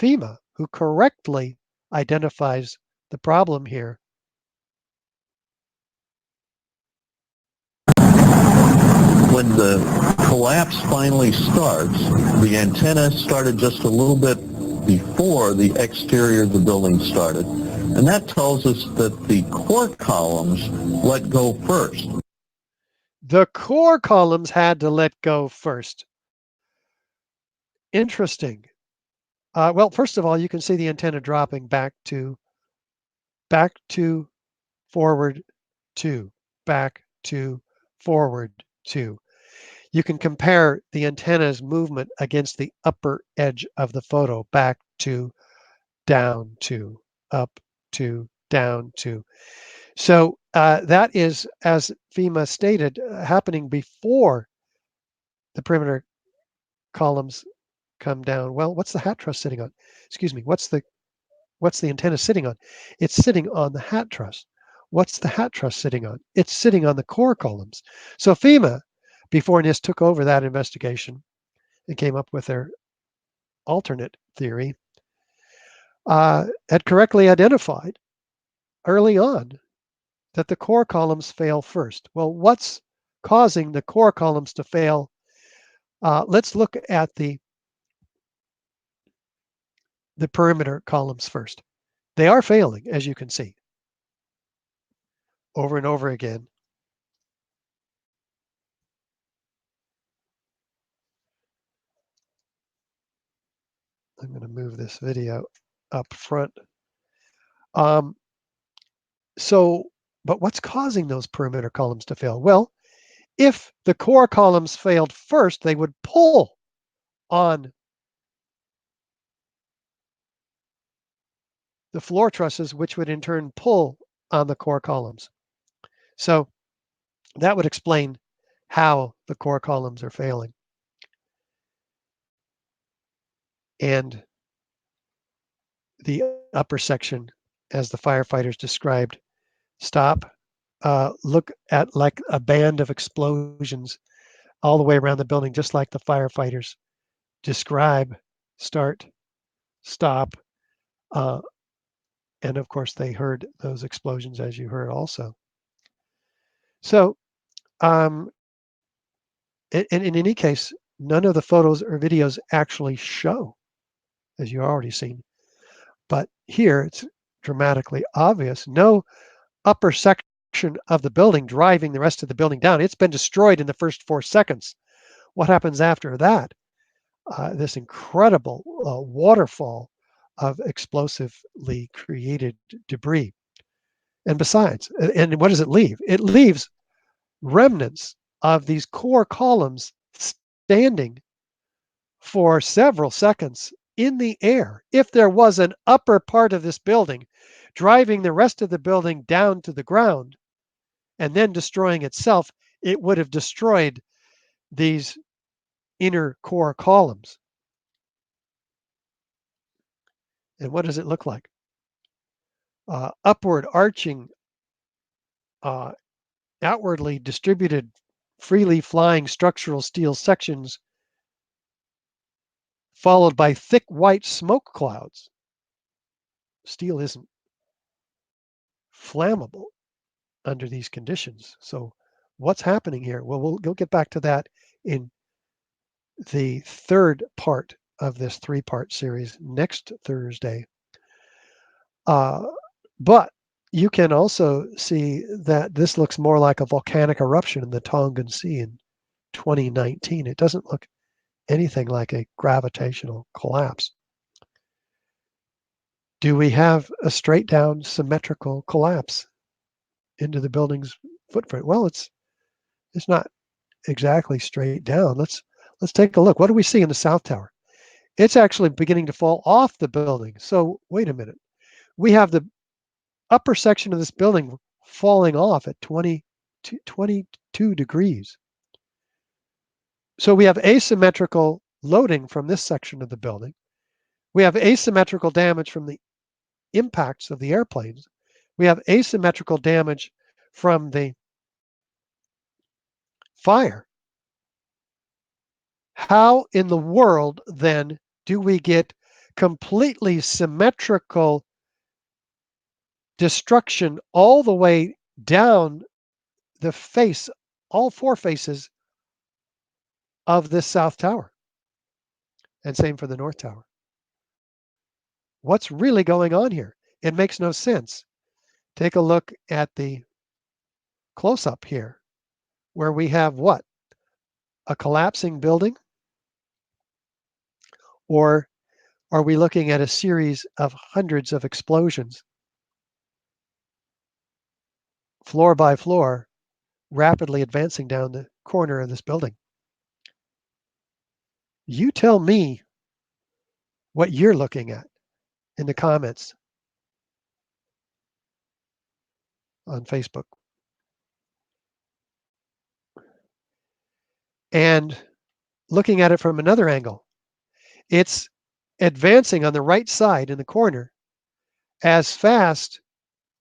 FEMA, who correctly identifies the problem here. When the collapse finally starts, the antenna started just a little bit before the exterior of the building started. And that tells us that the core columns let go first. The core columns had to let go first. Interesting. Well, first of all, you can see the antenna dropping back to, forward to, back to, forward to. You can compare the antenna's movement against the upper edge of the photo, back to, down to, up to, down to. So that is, as FEMA stated, happening before the perimeter columns come down. Well, what's the hat truss sitting on? Excuse me, what's the antenna sitting on? It's sitting on the hat truss. What's the hat truss sitting on? It's sitting on the core columns. So FEMA, before NIST took over that investigation and came up with their alternate theory, had correctly identified early on that the core columns fail first. Well, what's causing the core columns to fail? Let's look at the perimeter columns first. They are failing, as you can see, over and over again. I'm going to move this video up front. But what's causing those perimeter columns to fail? Well, if the core columns failed first, they would pull on the floor trusses, which would in turn pull on the core columns. So that would explain how the core columns are failing. And the upper section, as the firefighters described, stop, look at like a band of explosions all the way around the building, just like the firefighters describe, start, stop, and of course they heard those explosions, as you heard also. So and in any case, none of the photos or videos actually show, as you already seen. But here it's dramatically obvious. No upper section of the building driving the rest of the building down. It's been destroyed in the first 4 seconds. What happens after that? This incredible waterfall of explosively created debris. And besides, and what does it leave? It leaves remnants of these core columns standing for several seconds in the air. If there was an upper part of this building driving the rest of the building down to the ground and then destroying itself, it would have destroyed these inner core columns. And what does it look like? Upward arching, outwardly distributed, freely flying structural steel sections, followed by thick white smoke clouds. Steel isn't flammable under these conditions. So what's happening here? Well, we'll get back to that in the third part of this 3-part series next Thursday. But you can also see that this looks more like a volcanic eruption in the Tongan Sea in 2019. It doesn't look anything like a gravitational collapse. Do we have a straight down symmetrical collapse into the building's footprint? Well, it's not exactly straight down. Let's take a look. What do we see in the South Tower? It's actually beginning to fall off the building. So wait a minute. We have the upper section of this building falling off at 22 degrees. So we have asymmetrical loading from this section of the building. We have asymmetrical damage from the impacts of the airplanes. We have asymmetrical damage from the fire. How in the world then do we get completely symmetrical destruction all the way down the face, all 4 faces of this South Tower? And same for the North Tower. What's really going on here? It makes no sense. Take a look at the close-up here, where we have what? A collapsing building? Or are we looking at a series of hundreds of explosions, floor by floor, rapidly advancing down the corner of this building? You tell me what you're looking at in the comments on Facebook. And looking at it from another angle, it's advancing on the right side in the corner as fast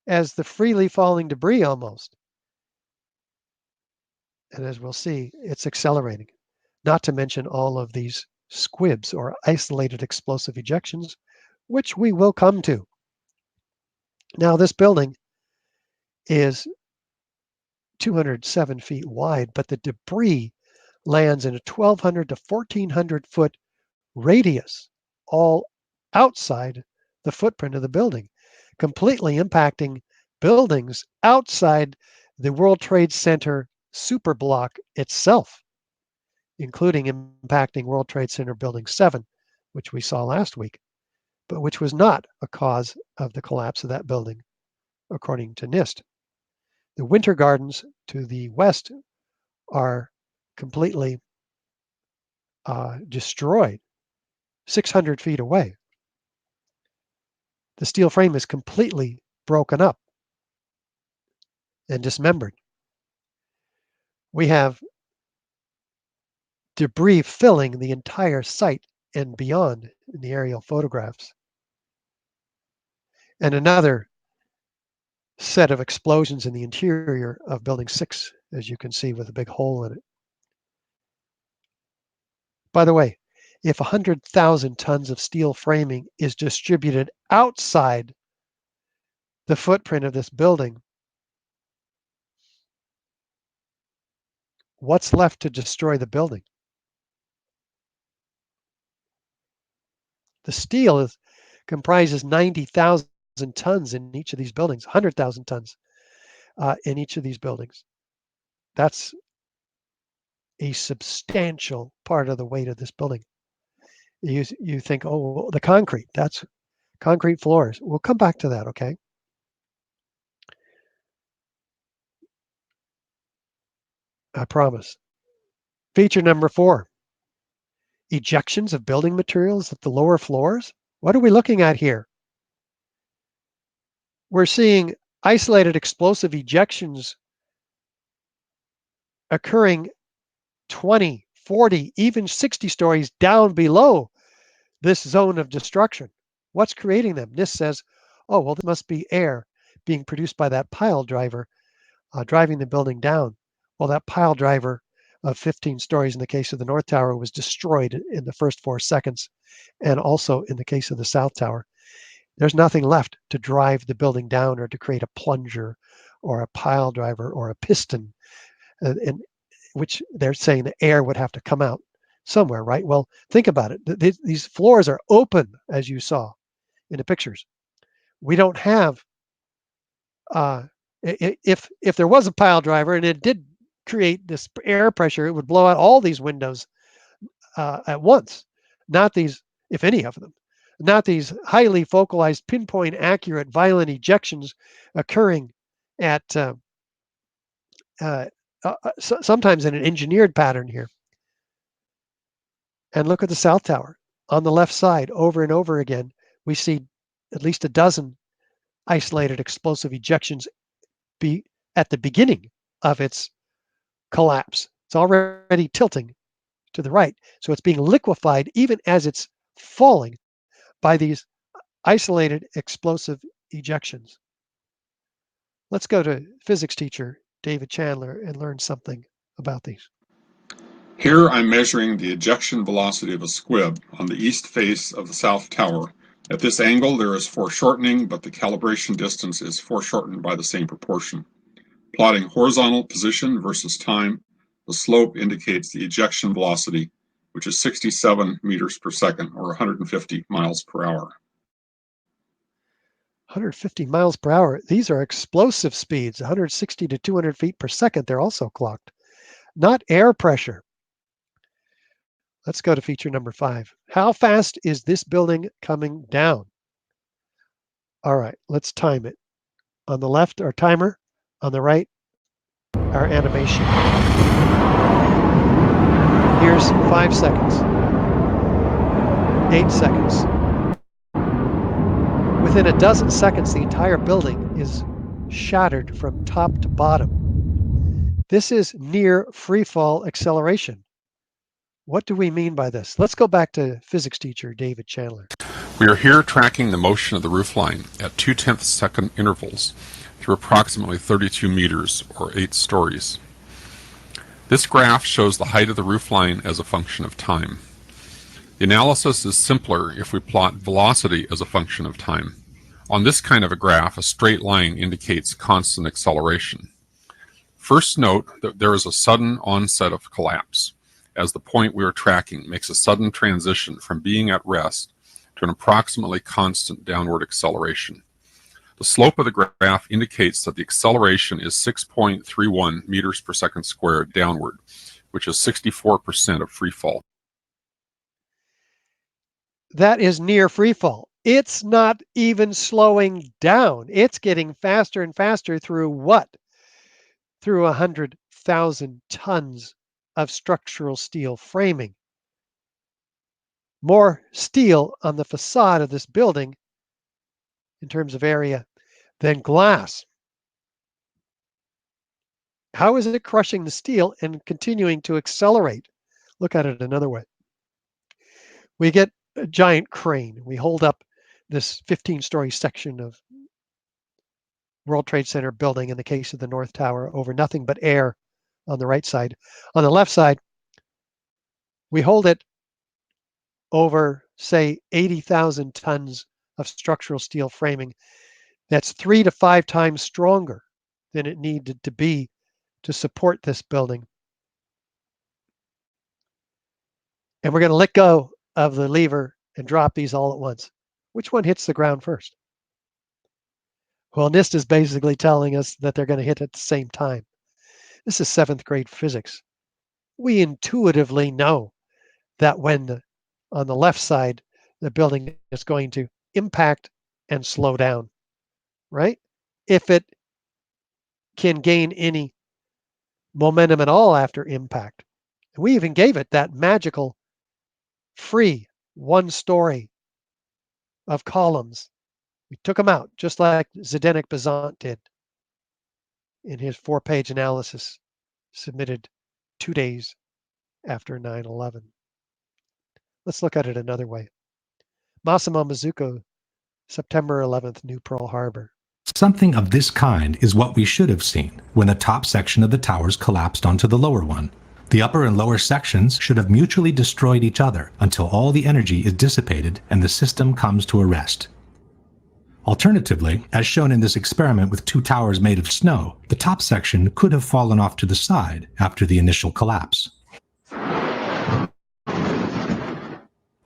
as the freely falling debris almost. And as we'll see, it's accelerating, not to mention all of these squibs or isolated explosive ejections, which we will come to. Now, this building is 207 feet wide, but the debris lands in a 1,200 to 1,400 foot radius, all outside the footprint of the building, completely impacting buildings outside the World Trade Center superblock itself, including impacting World Trade Center Building 7, which we saw last week, but which was not a cause of the collapse of that building, according to NIST. The Winter Gardens to the west are completely destroyed, 600 feet away. The steel frame is completely broken up and dismembered. We have debris filling the entire site and beyond in the aerial photographs. And another set of explosions in the interior of Building 6, as you can see, with a big hole in it. By the way, if 100,000 tons of steel framing is distributed outside the footprint of this building, what's left to destroy the building? The steel comprises 90,000 tons in each of these buildings, 100,000 tons in each of these buildings. That's a substantial part of the weight of this building. You think, oh, well, the concrete, that's concrete floors. We'll come back to that, okay? I promise. Feature number 4, ejections of building materials at the lower floors. What are we looking at here? We're seeing isolated explosive ejections occurring 20, 40, even 60 stories down below this zone of destruction. What's creating them? NIST says, oh, well, this must be air being produced by that pile driver driving the building down. Well, that pile driver of 15 stories in the case of the North Tower was destroyed in the first 4 seconds. And also in the case of the South Tower, there's nothing left to drive the building down or to create a plunger or a pile driver or a piston, in which they're saying the air would have to come out somewhere, right? Well, think about it. These floors are open, as you saw in the pictures. We don't have, if there was a pile driver and it did create this air pressure, it would blow out all these windows at once. Not these, if any of them, not these highly focalized, pinpoint accurate, violent ejections occurring at sometimes in an engineered pattern here. And look at the South Tower. On the left side, over and over again, we see at least a dozen isolated explosive ejections be at the beginning of its collapse. It's already tilting to the right. So it's being liquefied even as it's falling by these isolated explosive ejections. Let's go to physics teacher David Chandler and learn something about these. Here I'm measuring the ejection velocity of a squib on the east face of the South Tower. At this angle there is foreshortening, but the calibration distance is foreshortened by the same proportion. Plotting horizontal position versus time, the slope indicates the ejection velocity, which is 67 meters per second or 150 miles per hour. 150 miles per hour. These are explosive speeds, 160 to 200 feet per second. They're also clocked, not air pressure. Let's go to feature number 5. How fast is this building coming down? All right, let's time it. On the left, our timer. On the right, our animation. Here's 5 seconds, 8 seconds. Within a dozen seconds, the entire building is shattered from top to bottom. This is near freefall acceleration. What do we mean by this? Let's go back to physics teacher David Chandler. We are here tracking the motion of the roofline at 0.2 second intervals through approximately 32 meters or 8 stories. This graph shows the height of the roofline as a function of time. The analysis is simpler if we plot velocity as a function of time. On this kind of a graph, a straight line indicates constant acceleration. First note that there is a sudden onset of collapse, as the point we are tracking makes a sudden transition from being at rest to an approximately constant downward acceleration. The slope of the graph indicates that the acceleration is 6.31 meters per second squared downward, which is 64% of free fall. That is near free fall. It's not even slowing down. It's getting faster and faster through what? Through 100,000 tons of structural steel framing. More steel on the facade of this building in terms of area than glass. How is it crushing the steel and continuing to accelerate? Look at it another way. We get a giant crane. We hold up this 15-story section of World Trade Center building in the case of the North Tower over nothing but air on the right side. On the left side, we hold it over, say, 80,000 tons of structural steel framing. That's 3 to 5 times stronger than it needed to be to support this building. And we're going to let go of the lever and drop these all at once. Which one hits the ground first? Well, NIST is basically telling us that they're going to hit at the same time. This is 7th grade physics. We intuitively know that when on the left side, the building is going to impact and slow down, right? If it can gain any momentum at all after impact. And we even gave it that magical free 1 story of columns. We took them out just like Zdenek Bazant did in his 4-page analysis submitted 2 days after 9/11. Let's look at it another way. Massimo Mazzucco, September 11th, New Pearl Harbor. Something of this kind is what we should have seen when the top section of the towers collapsed onto the lower one. The upper and lower sections should have mutually destroyed each other until all the energy is dissipated and the system comes to a rest. Alternatively, as shown in this experiment with 2 towers made of snow, the top section could have fallen off to the side after the initial collapse.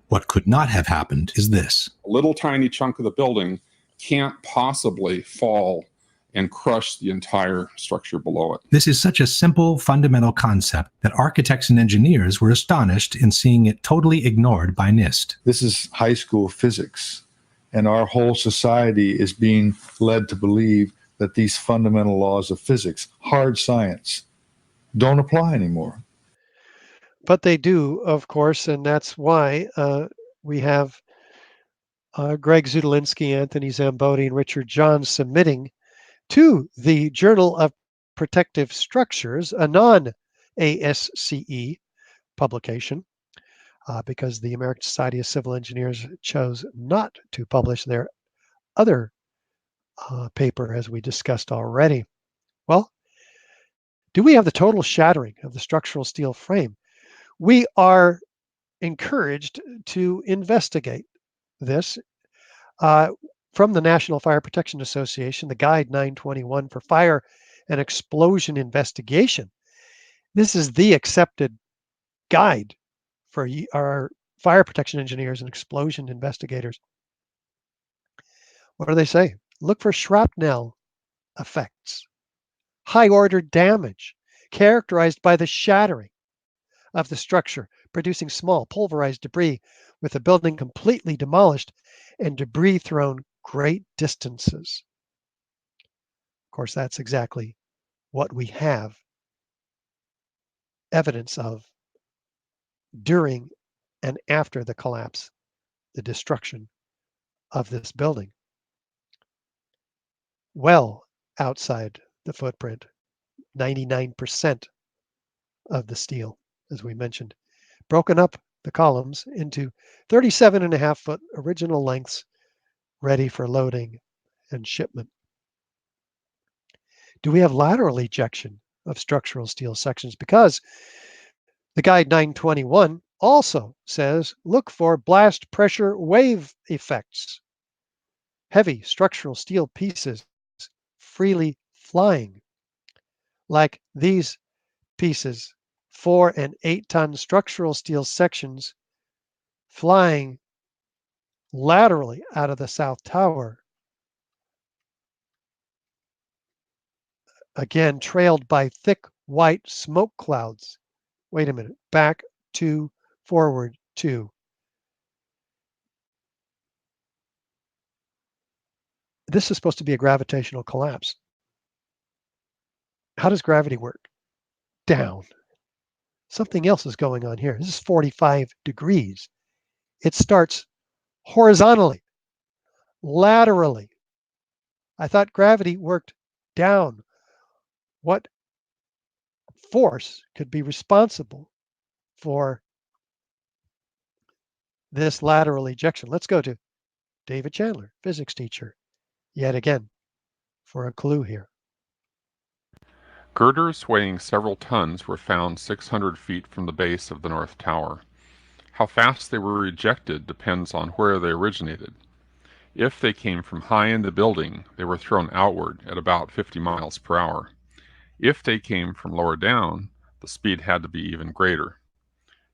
What could not have happened is this. A little tiny chunk of the building can't possibly fall and crush the entire structure below it. This is such a simple, fundamental concept that architects and engineers were astonished in seeing it totally ignored by NIST. This is high school physics, and our whole society is being led to believe that these fundamental laws of physics, hard science, don't apply anymore. But they do, of course, and that's why we have Greg Zudolinski, Anthony Zambodi, and Richard Johns submitting to the Journal of Protective Structures, a non-ASCE publication, because the American Society of Civil Engineers chose not to publish their other paper, as we discussed already. Well, do we have the total shattering of the structural steel frame? We are encouraged to investigate this from the National Fire Protection Association, the Guide 921 for Fire and Explosion Investigation. This is the accepted guide for our fire protection engineers and explosion investigators. What do they say? Look for shrapnel effects, high-order damage characterized by the shattering of the structure, producing small pulverized debris with the building completely demolished and debris thrown great distances. Of course, that's exactly what we have evidence of during and after the collapse, the destruction of this building. Well outside the footprint, 99% of the steel, as we mentioned, broken up the columns into 37.5-foot original lengths ready for loading and shipment. Do we have lateral ejection of structural steel sections? Because the Guide 921 also says look for blast pressure wave effects. Heavy structural steel pieces freely flying, like these pieces, 4 and 8-ton structural steel sections flying laterally out of the South Tower, again trailed by thick white smoke clouds. Wait a minute, back 2, forward 2. This is supposed to be a gravitational collapse. How does gravity work? Down. Something else is going on here. This is 45 degrees. It starts horizontally, laterally. I thought gravity worked down. What force could be responsible for this lateral ejection? Let's go to David Chandler, physics teacher, yet again, for a clue here. Girders weighing several tons were found 600 feet from the base of the North Tower. How fast they were ejected depends on where they originated. If they came from high in the building, they were thrown outward at about 50 miles per hour. If they came from lower down, the speed had to be even greater.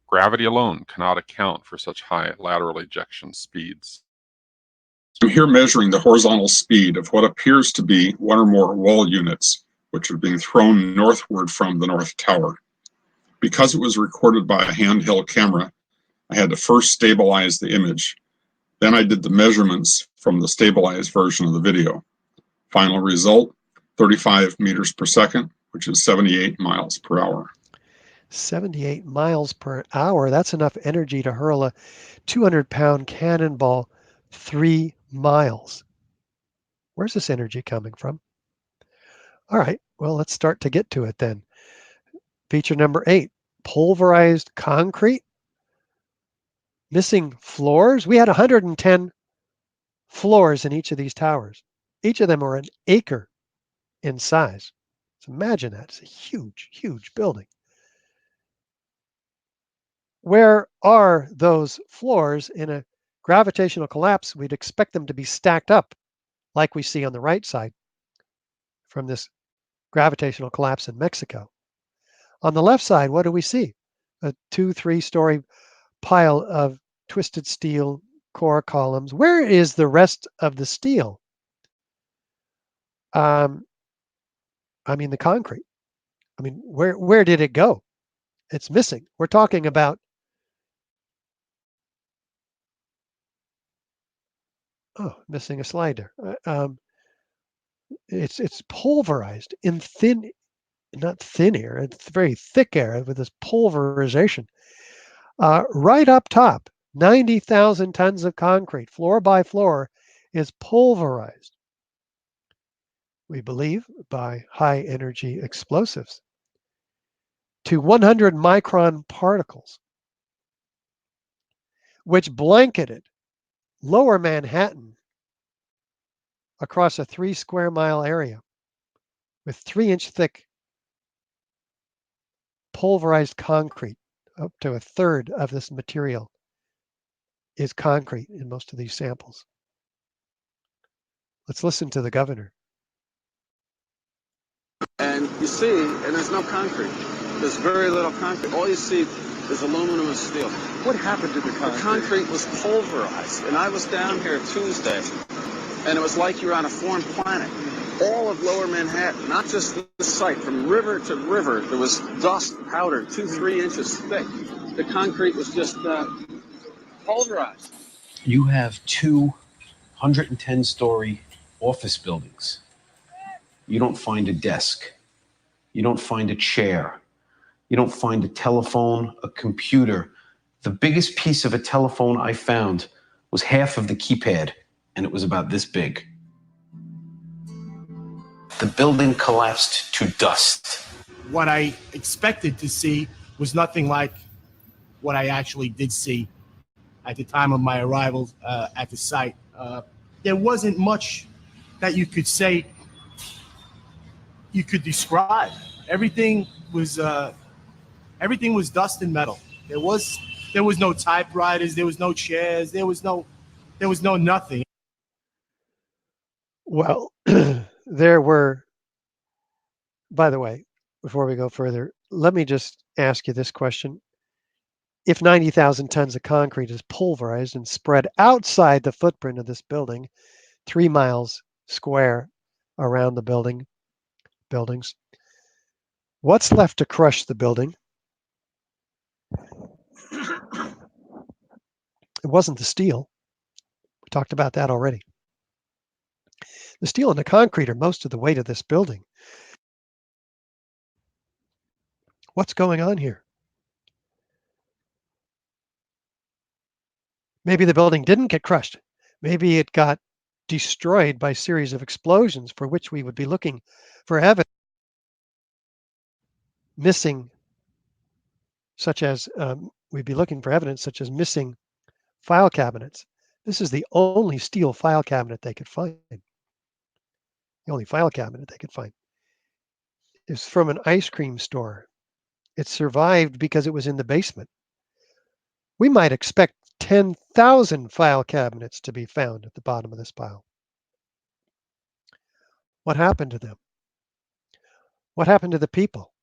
Gravity alone cannot account for such high lateral ejection speeds. I'm here measuring the horizontal speed of what appears to be one or more wall units, which are being thrown northward from the North Tower. Because it was recorded by a handheld camera, I had to first stabilize the image. Then I did the measurements from the stabilized version of the video. Final result, 35 meters per second, which is 78 miles per hour. 78 miles per hour. That's enough energy to hurl a 200-pound cannonball 3 miles. Where's this energy coming from? All right, well, let's start to get to it then. Feature number 8, pulverized concrete. Missing floors. We had 110 floors in each of these towers. Each of them are an acre in size. So imagine that. It's a huge, huge building. Where are those floors? In a gravitational collapse, we'd expect them to be stacked up like we see on the right side from this gravitational collapse in Mexico. On the left side, what do we see? A 2-3-story pile of twisted steel core columns. Where is the rest of the steel? I mean the concrete. I mean, where did it go? It's missing. We're talking about missing a slide there. It's pulverized in thin, not thin air. It's very thick air with this pulverization. Right up top, 90,000 tons of concrete, floor by floor, is pulverized, we believe, by high energy explosives to 100 micron particles, which blanketed lower Manhattan across a 3 square mile area with 3-inch thick pulverized concrete. Up to a third of this material is concrete in most of these samples. Let's listen to the governor. And you see, and there's no concrete. There's very little concrete. All you see is aluminum and steel. What happened to the concrete? The concrete was pulverized. And I was down here Tuesday, and it was like you were on a foreign planet. All of lower Manhattan, not just this site, from river to river, there was dust, powder, 2-3 inches thick. The concrete was just pulverized. You have 210-story office buildings. You don't find a desk. You don't find a chair. You don't find a telephone, a computer. The biggest piece of a telephone I found was half of the keypad, and it was about this big. The building collapsed to dust. What I expected to see was nothing like what I actually did see at the time of my arrival at the site. There wasn't much that you could say, you could describe. Everything was dust and metal. There was no typewriters, there was no chairs, there was no nothing. Well, there were, by the way, before we go further, let me just ask you this question. If 90,000 tons of concrete is pulverized and spread outside the footprint of this building, 3 miles square around the buildings, what's left to crush the building? It wasn't the steel. We talked about that already. The steel and the concrete are most of the weight of this building. What's going on here? Maybe the building didn't get crushed. Maybe it got destroyed by a series of explosions for which we would be looking for evidence missing, such as we'd be looking for evidence such as missing file cabinets. This is the only steel file cabinet they could find. The only file cabinet they could find is from an ice cream store. It survived because it was in the basement. We might expect 10,000 file cabinets to be found at the bottom of this pile. What happened to them? What happened to the people?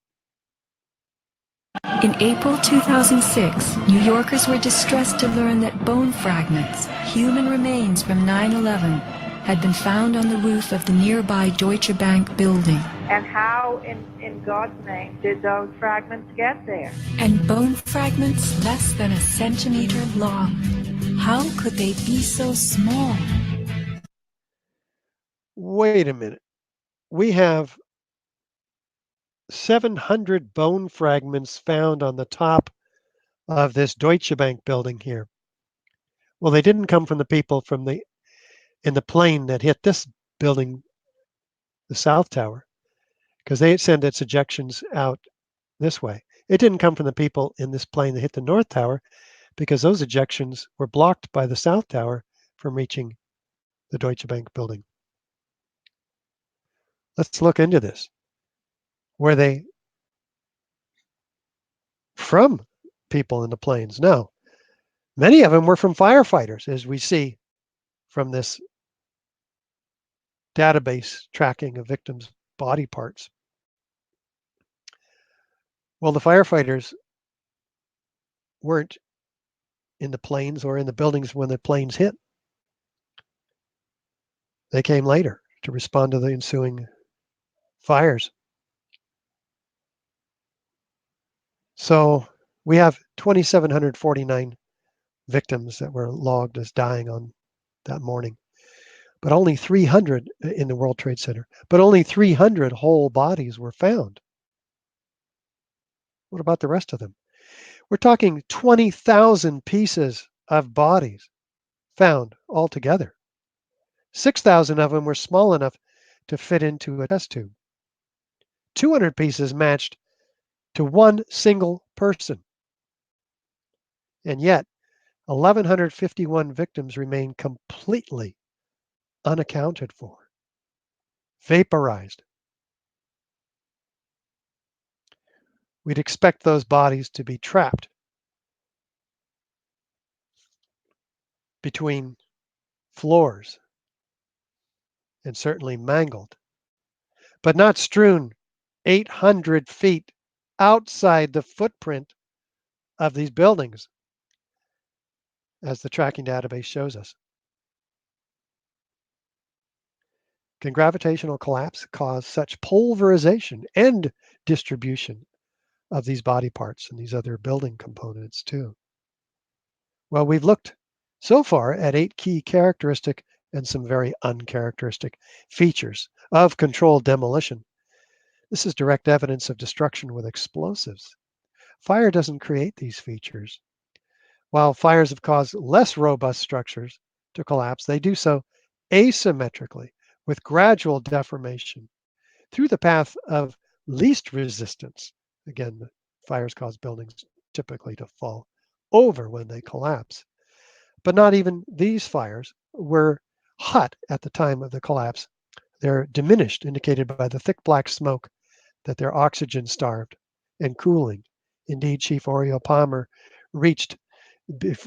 In April 2006, New Yorkers were distressed to learn that bone fragments, human remains from 9/11, had been found on the roof of the nearby Deutsche Bank building. And how, in God's name, did those fragments get there? And bone fragments less than a centimeter long. How could they be so small? Wait a minute. We have 700 bone fragments found on the top of this Deutsche Bank building here. Well, they didn't come from the people in the plane that hit this building, the South Tower, because they send its ejections out this way. It didn't come from the people in this plane that hit the North Tower, because those ejections were blocked by the South Tower from reaching the Deutsche Bank building. Let's look into this. Were they from people in the planes? No. Many of them were from firefighters, as we see from this database tracking of victims' body parts. Well, the firefighters weren't in the planes or in the buildings when the planes hit. They came later to respond to the ensuing fires. So we have 2,749 victims that were logged as dying on that morning, but only 300 in the World Trade Center, but only 300 whole bodies were found. What about the rest of them? We're talking 20,000 pieces of bodies found altogether. 6,000 of them were small enough to fit into a test tube. 200 pieces matched to one single person. And yet, 1,151 victims remain completely unaccounted for, vaporized. We'd expect those bodies to be trapped between floors and certainly mangled, but not strewn 800 feet outside the footprint of these buildings, as the tracking database shows us. Can gravitational collapse cause such pulverization and distribution of these body parts and these other building components too? Well, we've looked so far at 8 key characteristic and some very uncharacteristic features of controlled demolition. This is direct evidence of destruction with explosives. Fire doesn't create these features. While fires have caused less robust structures to collapse, they do so asymmetrically with gradual deformation through the path of least resistance. Again, the fires cause buildings typically to fall over when they collapse. But not even these fires were hot at the time of the collapse. They're diminished, indicated by the thick black smoke, that they're oxygen starved and cooling. Indeed, Chief Oriel Palmer reached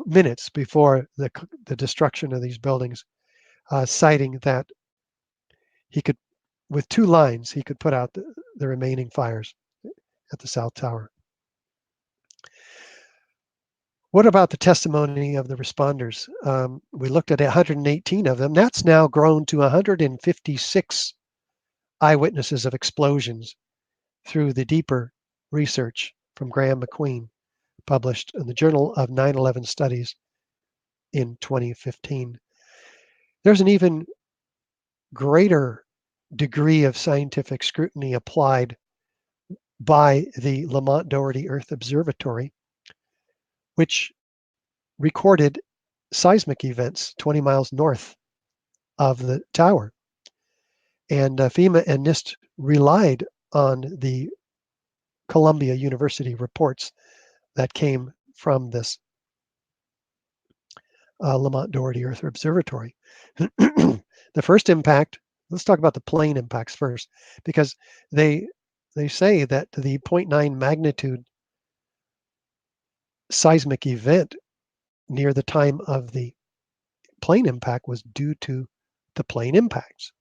minutes before the destruction of these buildings, citing that he could, with 2 lines, he could put out the remaining fires at the South Tower. What about the testimony of the responders? We looked at 118 of them. That's now grown to 156 eyewitnesses of explosions through the deeper research from Graham McQueen, published in the Journal of 9/11 Studies in 2015. There's an even greater degree of scientific scrutiny applied by the Lamont Doherty Earth Observatory, which recorded seismic events 20 miles north of the tower. And FEMA and NIST relied on the Columbia University reports that came from this Lamont Doherty Earth Observatory. The first impact, let's talk about the plane impacts first, because they say that the 0.9 magnitude seismic event near the time of the plane impact was due to the plane impacts.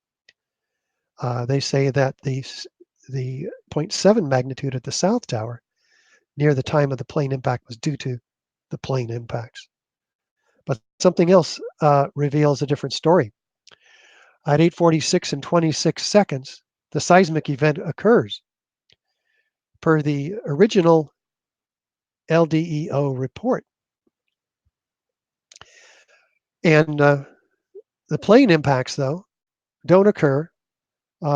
They say that the 0.7 magnitude at the South Tower near the time of the plane impact was due to the plane impacts. But something else reveals a different story. At 8:46 and 26 seconds, the seismic event occurs. Per the original LDEO report. And the plane impacts, though, don't occur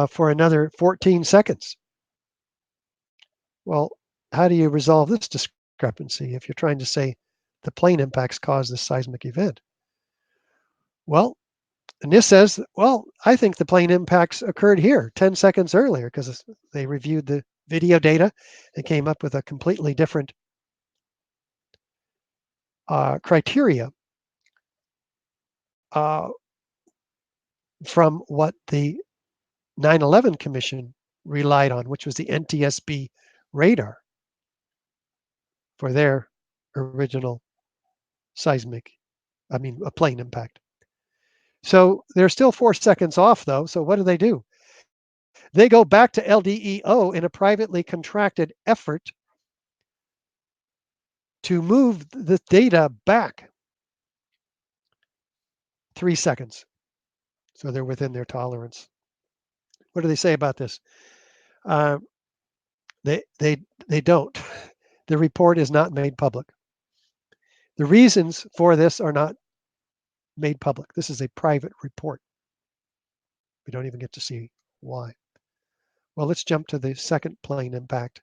for another 14 seconds. Well, how do you resolve this discrepancy if you're trying to say the plane impacts caused the seismic event? Well, NIST says, well, I think the plane impacts occurred here 10 seconds earlier, because they reviewed the video data and came up with a completely different criteria from what the 9/11 Commission relied on, which was the NTSB radar for their original a plane impact. So they're still 4 seconds off, though. So what do? They go back to LDEO in a privately contracted effort to move the data back 3 seconds. So they're within their tolerance. What do they say about this? They don't. The report is not made public. The reasons for this are not made public. This is a private report. We don't even get to see why. Well, let's jump to the second plane impact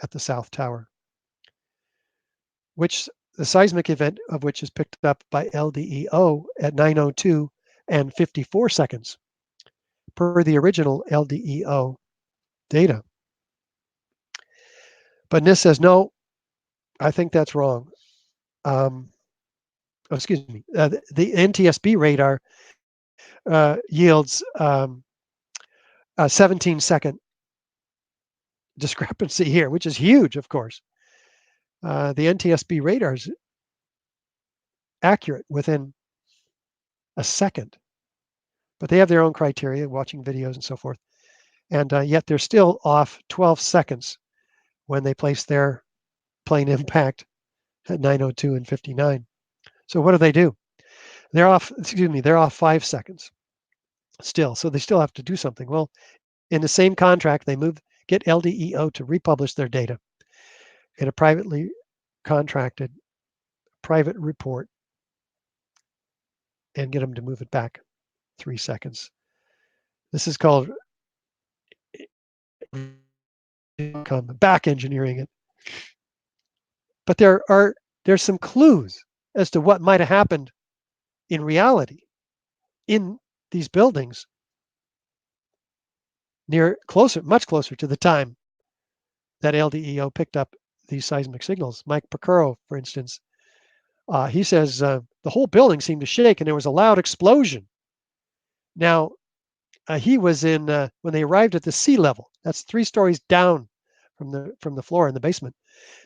at the South Tower, which the seismic event of which is picked up by LDEO at 9:02 and 54 seconds per the original LDEO data. But NIST says, no, I think that's wrong. Excuse me. The NTSB radar yields a 17-second discrepancy here, which is huge, of course. The NTSB radar is accurate within a second, but they have their own criteria, watching videos and so forth. And yet they're still off 12 seconds when they place their plane impact at 9:02 and 59. So what do? They're off 5 seconds. still. So they still have to do something. Well, in the same contract, they get LDEO to republish their data in a privately contracted private report and get them to move it back 3 seconds. This is called back engineering it. But there's some clues as to what might have happened in reality in these buildings much closer to the time that LDEO picked up these seismic signals. Mike Picaro, for instance, he says the whole building seemed to shake and there was a loud explosion. Now, he was in when they arrived at the sea level. That's 3 stories down from the floor in the basement.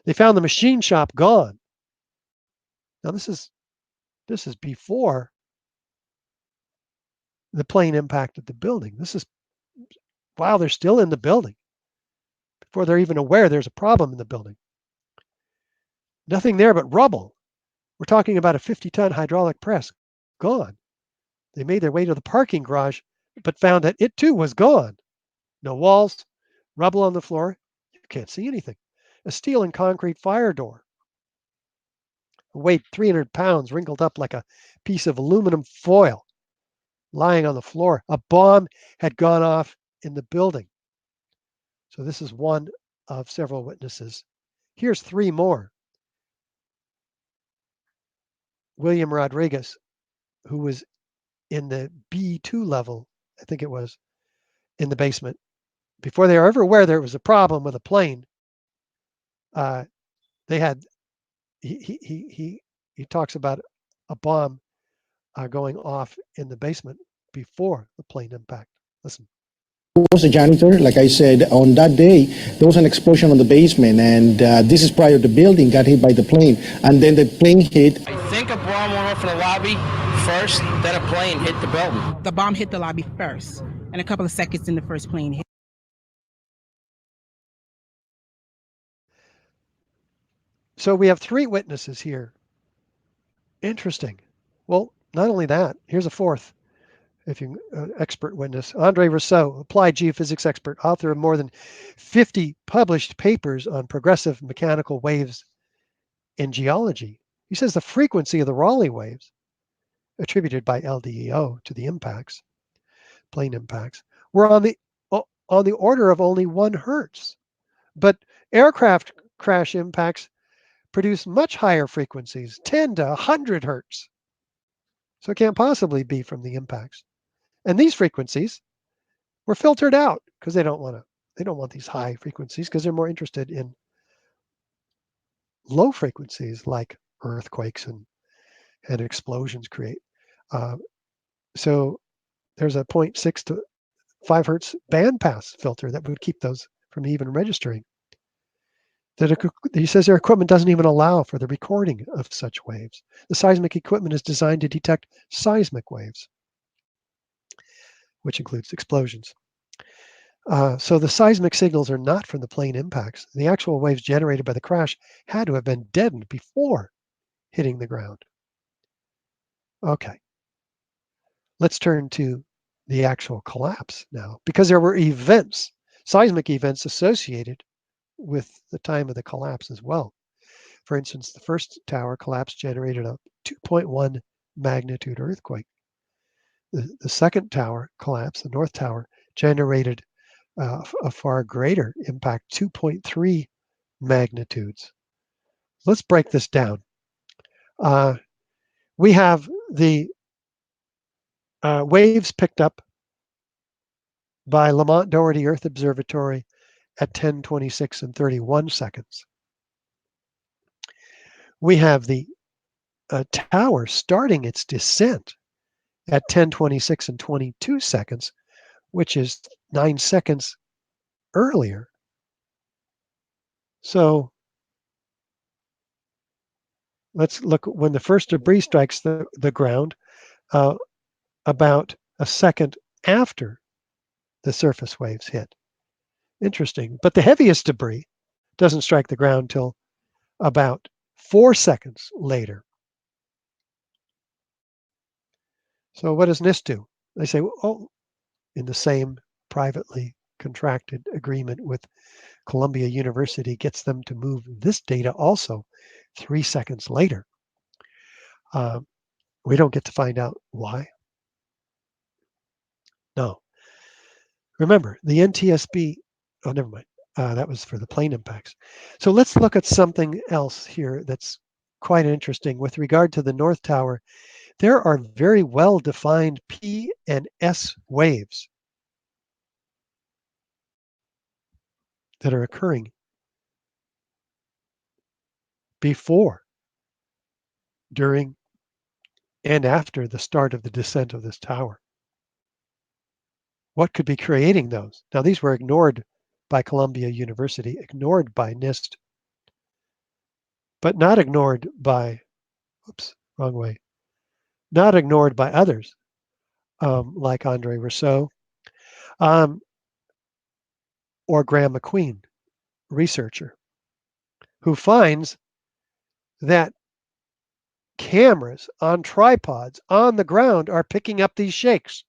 They found the machine shop gone. Now this is before the plane impacted the building. This is while they're still in the building, before they're even aware there's a problem in the building. Nothing there but rubble. We're talking about a 50-ton hydraulic press gone. They made their way to the parking garage, but found that it too was gone. No walls, rubble on the floor. You can't see anything. A steel and concrete fire door. Weighed 300 pounds, wrinkled up like a piece of aluminum foil, lying on the floor. A bomb had gone off in the building. So this is one of several witnesses. Here's 3 more. William Rodriguez, who was in the B2 level, I think it was, in the basement. Before they were ever aware there was a problem with a plane, they had, he talks about a bomb going off in the basement before the plane impact. Listen. I was a janitor. Like I said, on that day, there was an explosion on the basement, and this is prior to the building got hit by the plane, and then the plane hit. I think a bomb went off in the lobby first, then a plane hit the building. The bomb hit the lobby first, and a couple of seconds in the first plane hit. So we have 3 witnesses here. Interesting. Well, not only that, here's a 4th. Expert witness, Andre Rousseau, applied geophysics expert, author of more than 50 published papers on progressive mechanical waves in geology. He says the frequency of the Raleigh waves, attributed by LDEO to the impacts, plane impacts, were on the order of only 1 hertz. But aircraft crash impacts produce much higher frequencies, 10 to 100 hertz. So it can't possibly be from the impacts. And these frequencies were filtered out because they don't want these high frequencies because they're more interested in low frequencies like earthquakes and explosions create. So there's a 0.6 to 5 hertz bandpass filter that would keep those from even registering. He says their equipment doesn't even allow for the recording of such waves. The seismic equipment is designed to detect seismic waves, which includes explosions. So the seismic signals are not from the plane impacts. The actual waves generated by the crash had to have been deadened before hitting the ground. Okay. Let's turn to the actual collapse now, because there were events, seismic events associated with the time of the collapse as well. For instance, the first tower collapse generated a 2.1 magnitude earthquake. The second tower collapse, the North Tower, generated a far greater impact, 2.3 magnitudes. Let's break this down. We have the waves picked up by Lamont Doherty Earth Observatory at 10:26 and 31 seconds. We have the tower starting its descent at 10:26 and 22 seconds, which is 9 seconds earlier. So let's look when the first debris strikes the ground, about a second after the surface waves hit. Interesting. But the heaviest debris doesn't strike the ground till about 4 seconds later. So what does NIST do? They say, oh, in the same privately contracted agreement with Columbia University gets them to move this data also 3 seconds later. We don't get to find out why. No. Remember, the NTSB, oh, never mind. That was for the plane impacts. So let's look at something else here that's quite interesting. With regard to the North Tower, there are very well-defined P and S waves that are occurring before, during, and after the start of the descent of this tower. What could be creating those? Now, these were ignored by Columbia University, ignored by NIST, but not ignored by, oops, wrong way, not ignored by others, like Andre Rousseau or Graham McQueen, researcher, who finds that cameras on tripods on the ground are picking up these shakes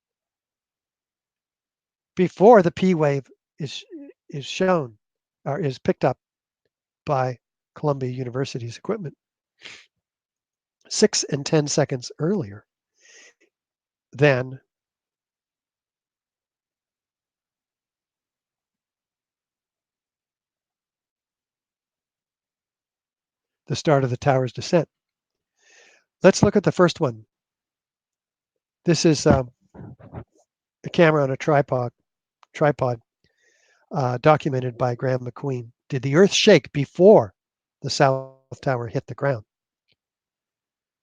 before the P wave is shown or is picked up by Columbia University's equipment 6 and 10 seconds earlier than the start of the tower's descent. Let's look at the first one. This is a camera on a tripod documented by Graham McQueen. Did the Earth shake before the South Tower hit the ground?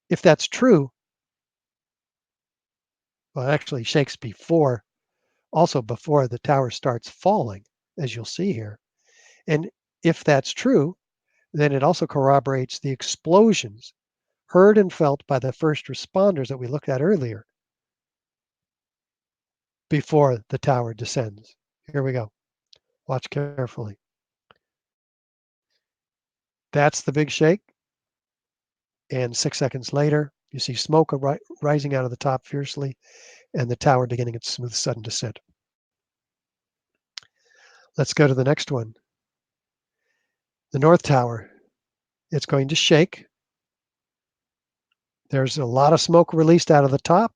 If that's true, well, it actually shakes before, also before the tower starts falling, as you'll see here. And if that's true, then it also corroborates the explosions heard and felt by the first responders that we looked at earlier before the tower descends. Here we go. Watch carefully. That's the big shake. And 6 seconds later, you see smoke rising out of the top fiercely and the tower beginning its smooth, sudden descent. Let's go to the next one. The North Tower. It's going to shake. There's a lot of smoke released out of the top.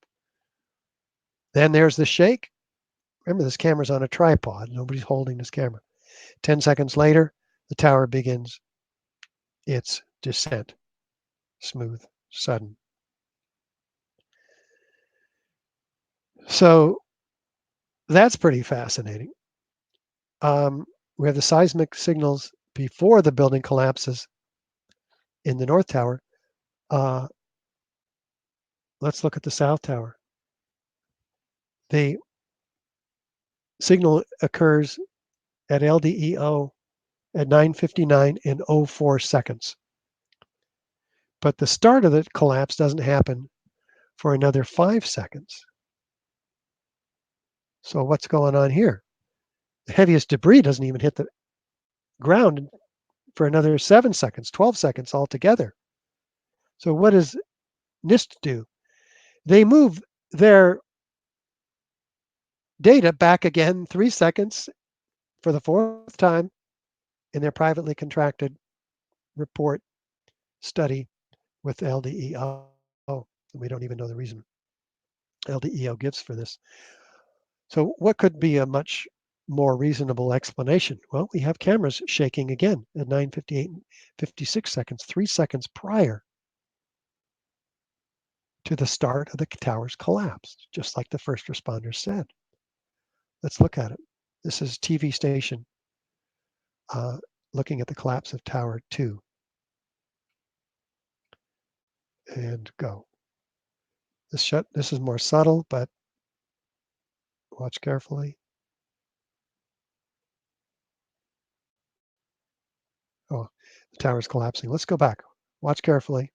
Then there's the shake. Remember, this camera's on a tripod. Nobody's holding this camera. 10 seconds later, the tower begins its descent. Smooth, sudden. So that's pretty fascinating. We have the seismic signals before the building collapses in the North Tower. Let's look at the South Tower. The signal occurs at LDEO at 9:59 and 04 seconds. But the start of the collapse doesn't happen for another 5 seconds. So what's going on here? The heaviest debris doesn't even hit the ground for another 7 seconds, 12 seconds altogether. So what does NIST do? They move their data back again 3 seconds for the 4th time in their privately contracted report study with LDEO. We don't even know the reason LDEO gives for this. So what could be a much more reasonable explanation? Well, we have cameras shaking again at 9:58 and 56 seconds, 3 seconds prior to the start of the tower's collapse, just like the first responders said. Let's look at it. This is TV station looking at the collapse of Tower 2. And go. This is more subtle, but watch carefully. Oh, the tower's collapsing. Let's go back. Watch carefully.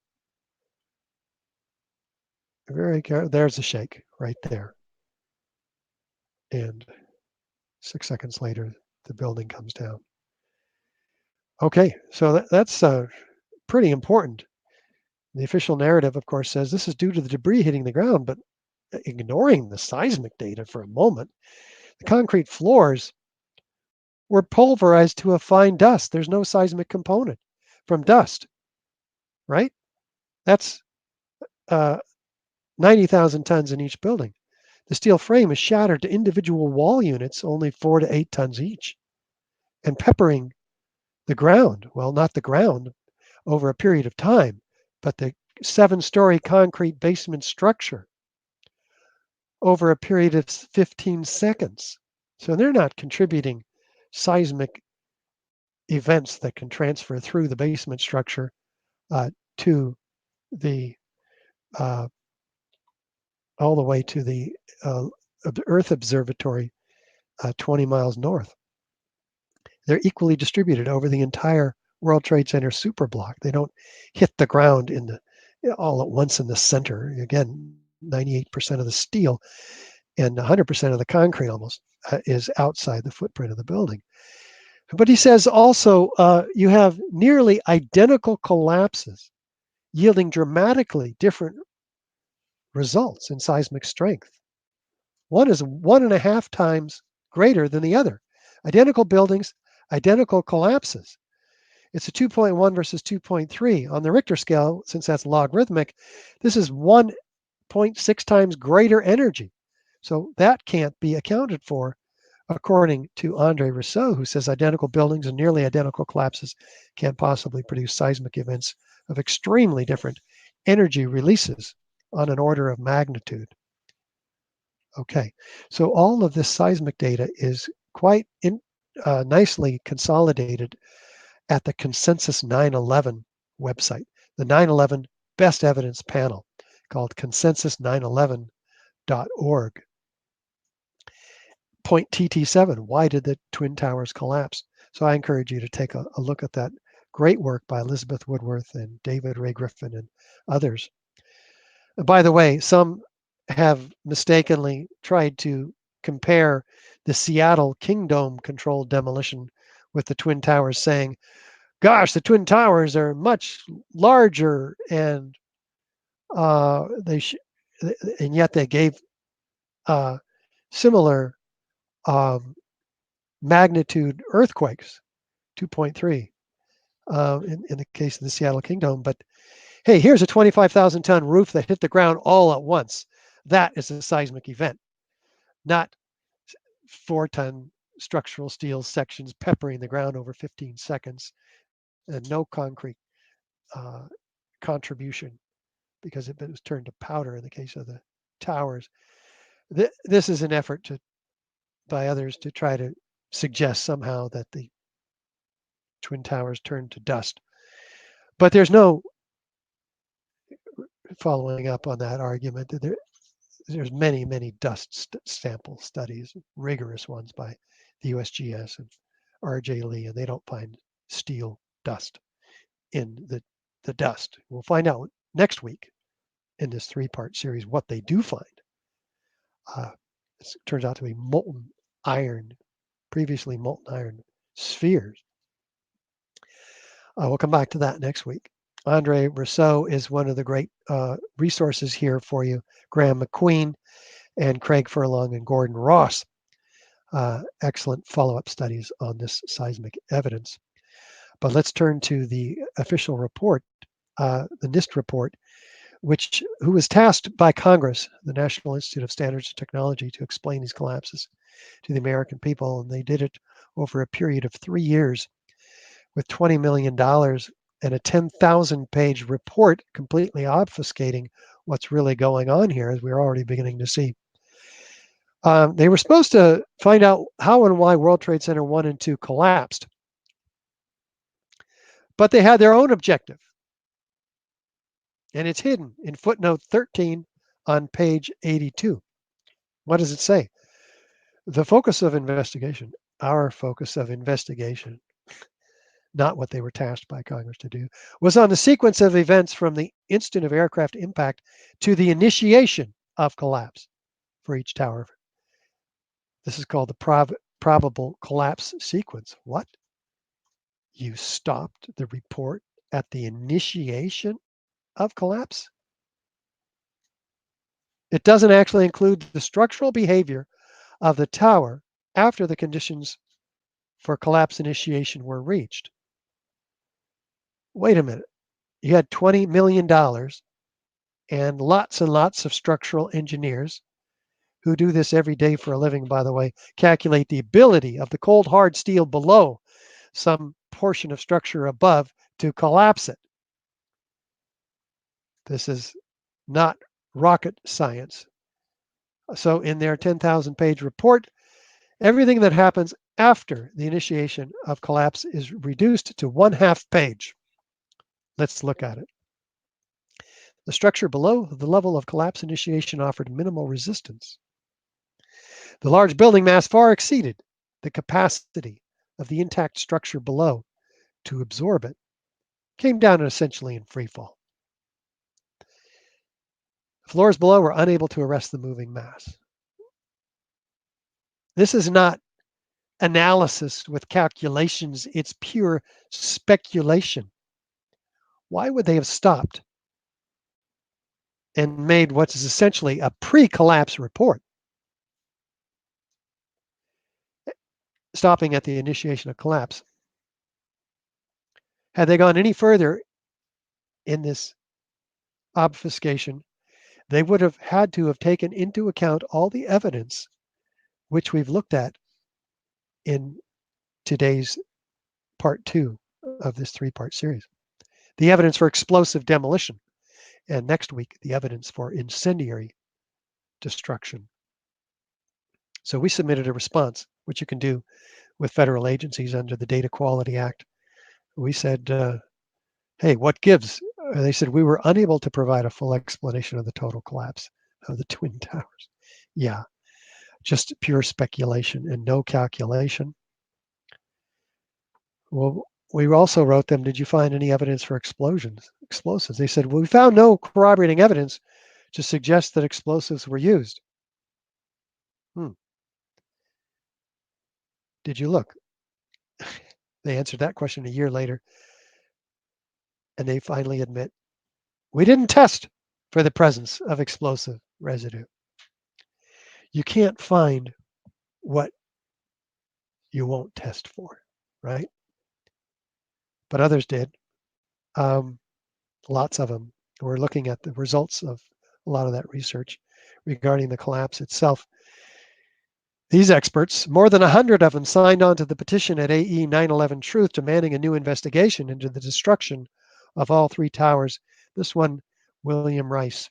Very careful. There's the shake right there. And 6 seconds later, the building comes down. Okay, so that's pretty important. The official narrative, of course, says this is due to the debris hitting the ground, but ignoring the seismic data for a moment, the concrete floors were pulverized to a fine dust. There's no seismic component from dust, right? That's 90,000 tons in each building. The steel frame is shattered to individual wall units, only 4 to 8 tons each, and peppering the ground. Well, not the ground over a period of time, but the 7-story concrete basement structure over a period of 15 seconds. So they're not contributing seismic events that can transfer through the basement structure to the all the way to the Earth Observatory 20 miles north. They're equally distributed over the entire World Trade Center superblock. They don't hit the ground all at once in the center. Again, 98% of the steel and 100% of the concrete almost is outside the footprint of the building. But he says also you have nearly identical collapses yielding dramatically different results in seismic strength. One is 1.5 times greater than the other. Identical buildings, identical collapses. It's a 2.1 versus 2.3. On the Richter scale, since that's logarithmic, this is 1.6 times greater energy. So that can't be accounted for, according to Andre Rousseau, who says identical buildings and nearly identical collapses can't possibly produce seismic events of extremely different energy releases on an order of magnitude. Okay, so all of this seismic data is quite nicely consolidated at the Consensus 9/11 website, the 9/11 Best Evidence Panel, called consensus911.org. Point TT7, why did the Twin Towers collapse? So I encourage you to take a look at that great work by Elizabeth Woodworth and David Ray Griffin and others. And by the way, some have mistakenly tried to compare the Seattle Kingdome controlled demolition with the Twin Towers, saying, gosh, the Twin Towers are much larger and and yet they gave similar magnitude earthquakes, 2.3 in the case of the Seattle Kingdome. But hey, here's a 25,000 ton roof that hit the ground all at once. That is a seismic event, not 4-ton structural steel sections peppering the ground over 15 seconds and no concrete contribution because it was turned to powder in the case of the towers. This is an effort by others to try to suggest somehow that the Twin Towers turned to dust. But there's no following up on that argument. There's many dust sample studies, rigorous ones by the USGS and R.J. Lee, and they don't find steel dust in the dust. We'll find out next week in this 3-part series what they do find. It turns out to be molten iron, previously molten iron spheres. We'll come back to that next week. Andre Rousseau is one of the great resources here for you. Graham McQueen and Craig Furlong and Gordon Ross. Excellent follow-up studies on this seismic evidence. But let's turn to the official report, the NIST report, who was tasked by Congress, the National Institute of Standards and Technology, to explain these collapses to the American people. And they did it over a period of 3 years with $20 million and a 10,000-page report completely obfuscating what's really going on here, as we're already beginning to see. They were supposed to find out how and why World Trade Center 1 and 2 collapsed. But they had their own objective. And it's hidden in footnote 13 on page 82. What does it say? The focus of investigation, our focus of investigation, not what they were tasked by Congress to do, was on the sequence of events from the instant of aircraft impact to the initiation of collapse for each tower. This is called the probable collapse sequence. What? You stopped the report at the initiation of collapse? It doesn't actually include the structural behavior of the tower after the conditions for collapse initiation were reached. Wait a minute. You had $20 million and lots of structural engineers who do this every day for a living, by the way, calculate the ability of the cold hard steel below some portion of structure above to collapse it. This is not rocket science. So in their 10,000 page report, everything that happens after the initiation of collapse is reduced to 1/2 page. Let's look at it. The structure below the level of collapse initiation offered minimal resistance. The large building mass far exceeded the capacity of the intact structure below to absorb it, came down essentially in free fall. Floors below were unable to arrest the moving mass. This is not analysis with calculations, it's pure speculation. Why would they have stopped and made what is essentially a pre-collapse report, stopping at the initiation of collapse? Had they gone any further in this obfuscation, they would have had to have taken into account all the evidence which we've looked at in today's part 2 of this 3-part series. The evidence for explosive demolition, and next week, the evidence for incendiary destruction. So we submitted a response, which you can do with federal agencies under the Data Quality Act. We said, hey, what gives? They said, we were unable to provide a full explanation of the total collapse of the Twin Towers. Yeah, just pure speculation and no calculation. Well, we also wrote them, did you find any evidence for explosives? They said, well, we found no corroborating evidence to suggest that explosives were used. Did you look? They answered that question a year later, and they finally admit, we didn't test for the presence of explosive residue. You can't find what you won't test for, right? But others did. Lots of them. We're looking at the results of a lot of that research regarding the collapse itself. These experts, more than 100 of them, signed on to the petition at AE 9/11 Truth demanding a new investigation into the destruction of all 3 towers. This one, William Rice.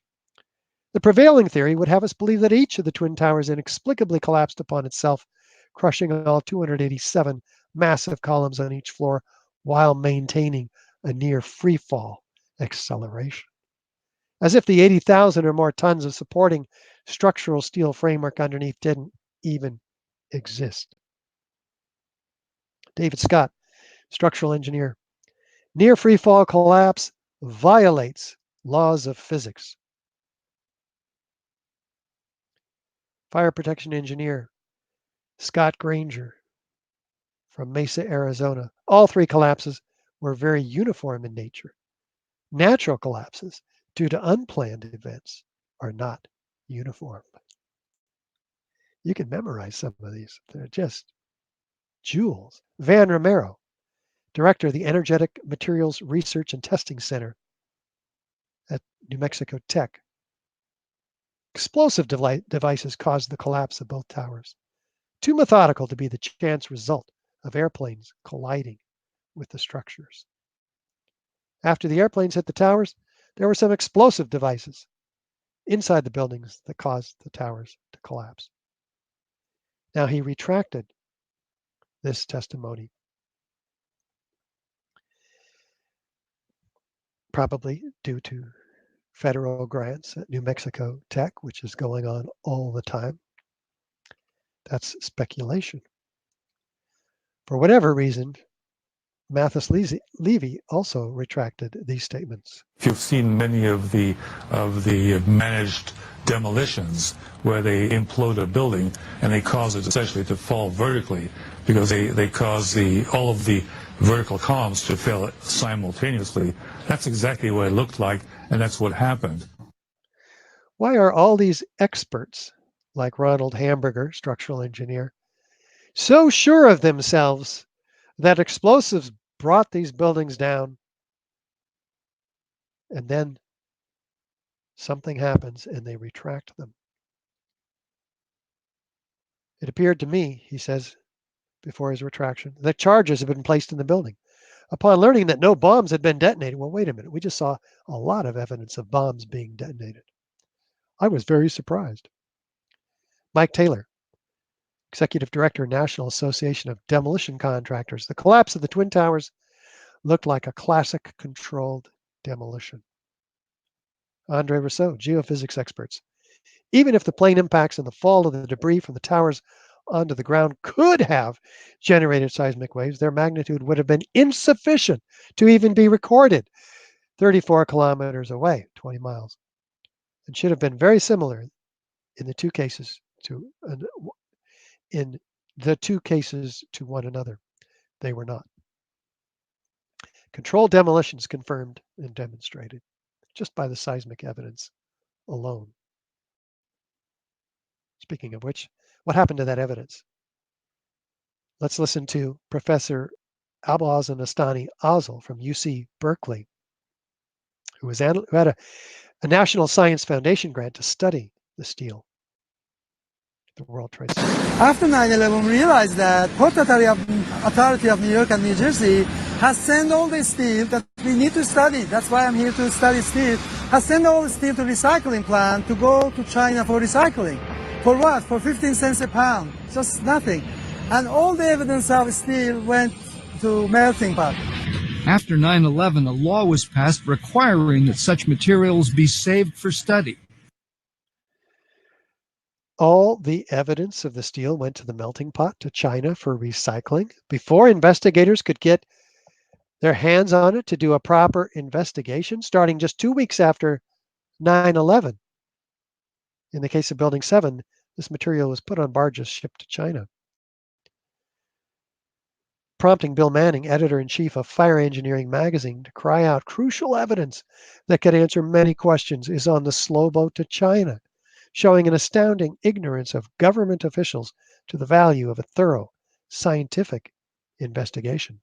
The prevailing theory would have us believe that each of the Twin Towers inexplicably collapsed upon itself, crushing all 287 massive columns on each floor while maintaining a near free fall acceleration. As if the 80,000 or more tons of supporting structural steel framework underneath didn't even exist. David Scott, structural engineer. Near free fall collapse violates laws of physics. Fire protection engineer Scott Granger from Mesa, Arizona. All 3 collapses were very uniform in nature. Natural collapses due to unplanned events are not uniform. You can memorize some of these. They're just jewels. Van Romero, director of the Energetic Materials Research and Testing Center at New Mexico Tech. Explosive devices caused the collapse of both towers. Too methodical to be the chance result of airplanes colliding with the structures. After the airplanes hit the towers, there were some explosive devices inside the buildings that caused the towers to collapse. Now he retracted this testimony, probably due to federal grants at New Mexico Tech, which is going on all the time. That's speculation. For whatever reason, Mathis Levy also retracted these statements. You've seen many of the managed demolitions where they implode a building and they cause it essentially to fall vertically because they cause all of the vertical columns to fail simultaneously. That's exactly what it looked like, and that's what happened. Why are all these experts, like Ronald Hamburger, structural engineer, so sure of themselves that explosives brought these buildings down, and then something happens and they retract them? It appeared to me, he says before his retraction, that charges had been placed in the building. Upon learning that no bombs had been detonated, well, wait a minute, we just saw a lot of evidence of bombs being detonated. I was very surprised. Mike Taylor, Executive Director, National Association of Demolition Contractors. The collapse of the Twin Towers looked like a classic controlled demolition. Andre Rousseau, geophysics experts. Even if the plane impacts and the fall of the debris from the towers onto the ground could have generated seismic waves, their magnitude would have been insufficient to even be recorded 34 kilometers away, 20 miles, and should have been very similar in the two cases to one another. They were not. Controlled demolitions confirmed and demonstrated just by the seismic evidence alone. Speaking of which, what happened to that evidence? Let's listen to Professor Abolhassan Astani Azal from UC Berkeley, who had a National Science Foundation grant to study the steel, the World Trade Center. After 9/11, we realized that Port Authority of New York and New Jersey has sent all the steel that we need to study. That's why I'm here to study steel. Has sent all the steel to recycling plant to go to China for recycling. For what? For 15 cents a pound. Just nothing. And all the evidence of steel went to melting pot. After 9/11, a law was passed requiring that such materials be saved for study. All the evidence of the steel went to the melting pot to China for recycling before investigators could get their hands on it to do a proper investigation, starting just 2 weeks after 9/11. In the case of Building 7, this material was put on barges shipped to China, prompting Bill Manning, editor-in-chief of Fire Engineering magazine, to cry out, crucial evidence that could answer many questions is on the slow boat to China, showing an astounding ignorance of government officials to the value of a thorough scientific investigation.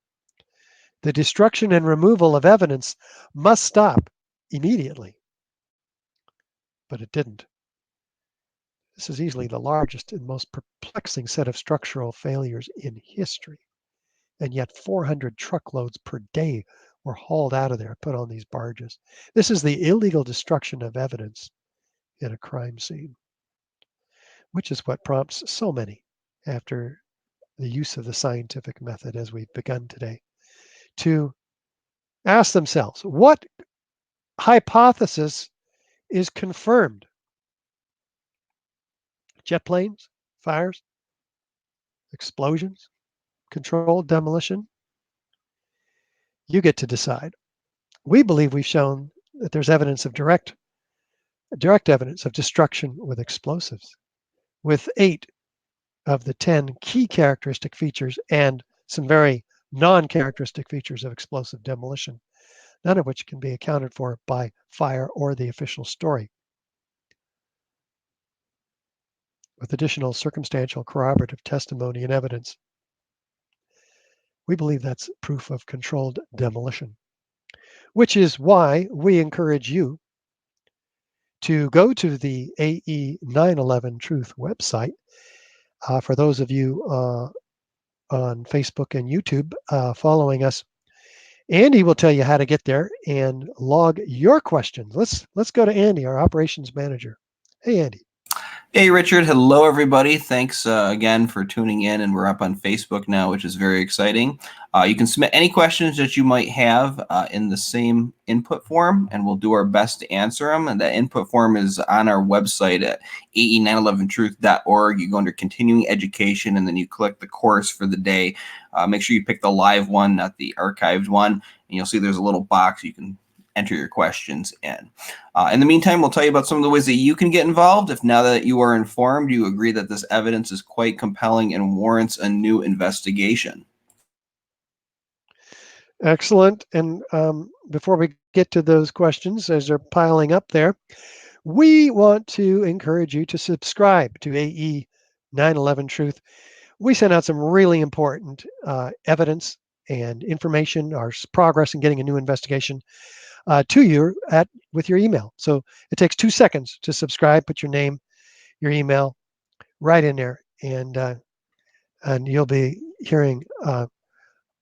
The destruction and removal of evidence must stop immediately. But it didn't. This is easily the largest and most perplexing set of structural failures in history. And yet 400 truckloads per day were hauled out of there, put on these barges. This is the illegal destruction of evidence in a crime scene, which is what prompts so many, after the use of the scientific method as we've begun today, to ask themselves, what hypothesis is confirmed? Jet planes, fires, explosions, controlled demolition? You get to decide. We believe we've shown that there's evidence of direct evidence of destruction with explosives, with 8 of the 10 key characteristic features and some very non-characteristic features of explosive demolition, none of which can be accounted for by fire or the official story. With additional circumstantial corroborative testimony and evidence, we believe that's proof of controlled demolition, which is why we encourage you to go to the AE 9/11 Truth website. For those of you on Facebook and YouTube following us, Andy will tell you how to get there and log your questions. Let's go to Andy, our operations manager. Hey, Andy. Hey, Richard. Hello, everybody. Thanks again for tuning in, and we're up on Facebook now, which is very exciting. You can submit any questions that you might have in the same input form, and we'll do our best to answer them. And that input form is on our website at ae911truth.org. You go under continuing education, and then you click the course for the day. Make sure you pick the live one, not the archived one, and you'll see there's a little box you can enter your questions in. In the meantime, we'll tell you about some of the ways that you can get involved. If now that you are informed, you agree that this evidence is quite compelling and warrants a new investigation. Excellent. And before we get to those questions, as they're piling up there, We want to encourage you to subscribe to AE 9/11 Truth. We send out some really important evidence and information, our progress in getting a new investigation to you with your email. So it takes 2 seconds to subscribe. Put your name, your email right in there, and you'll be hearing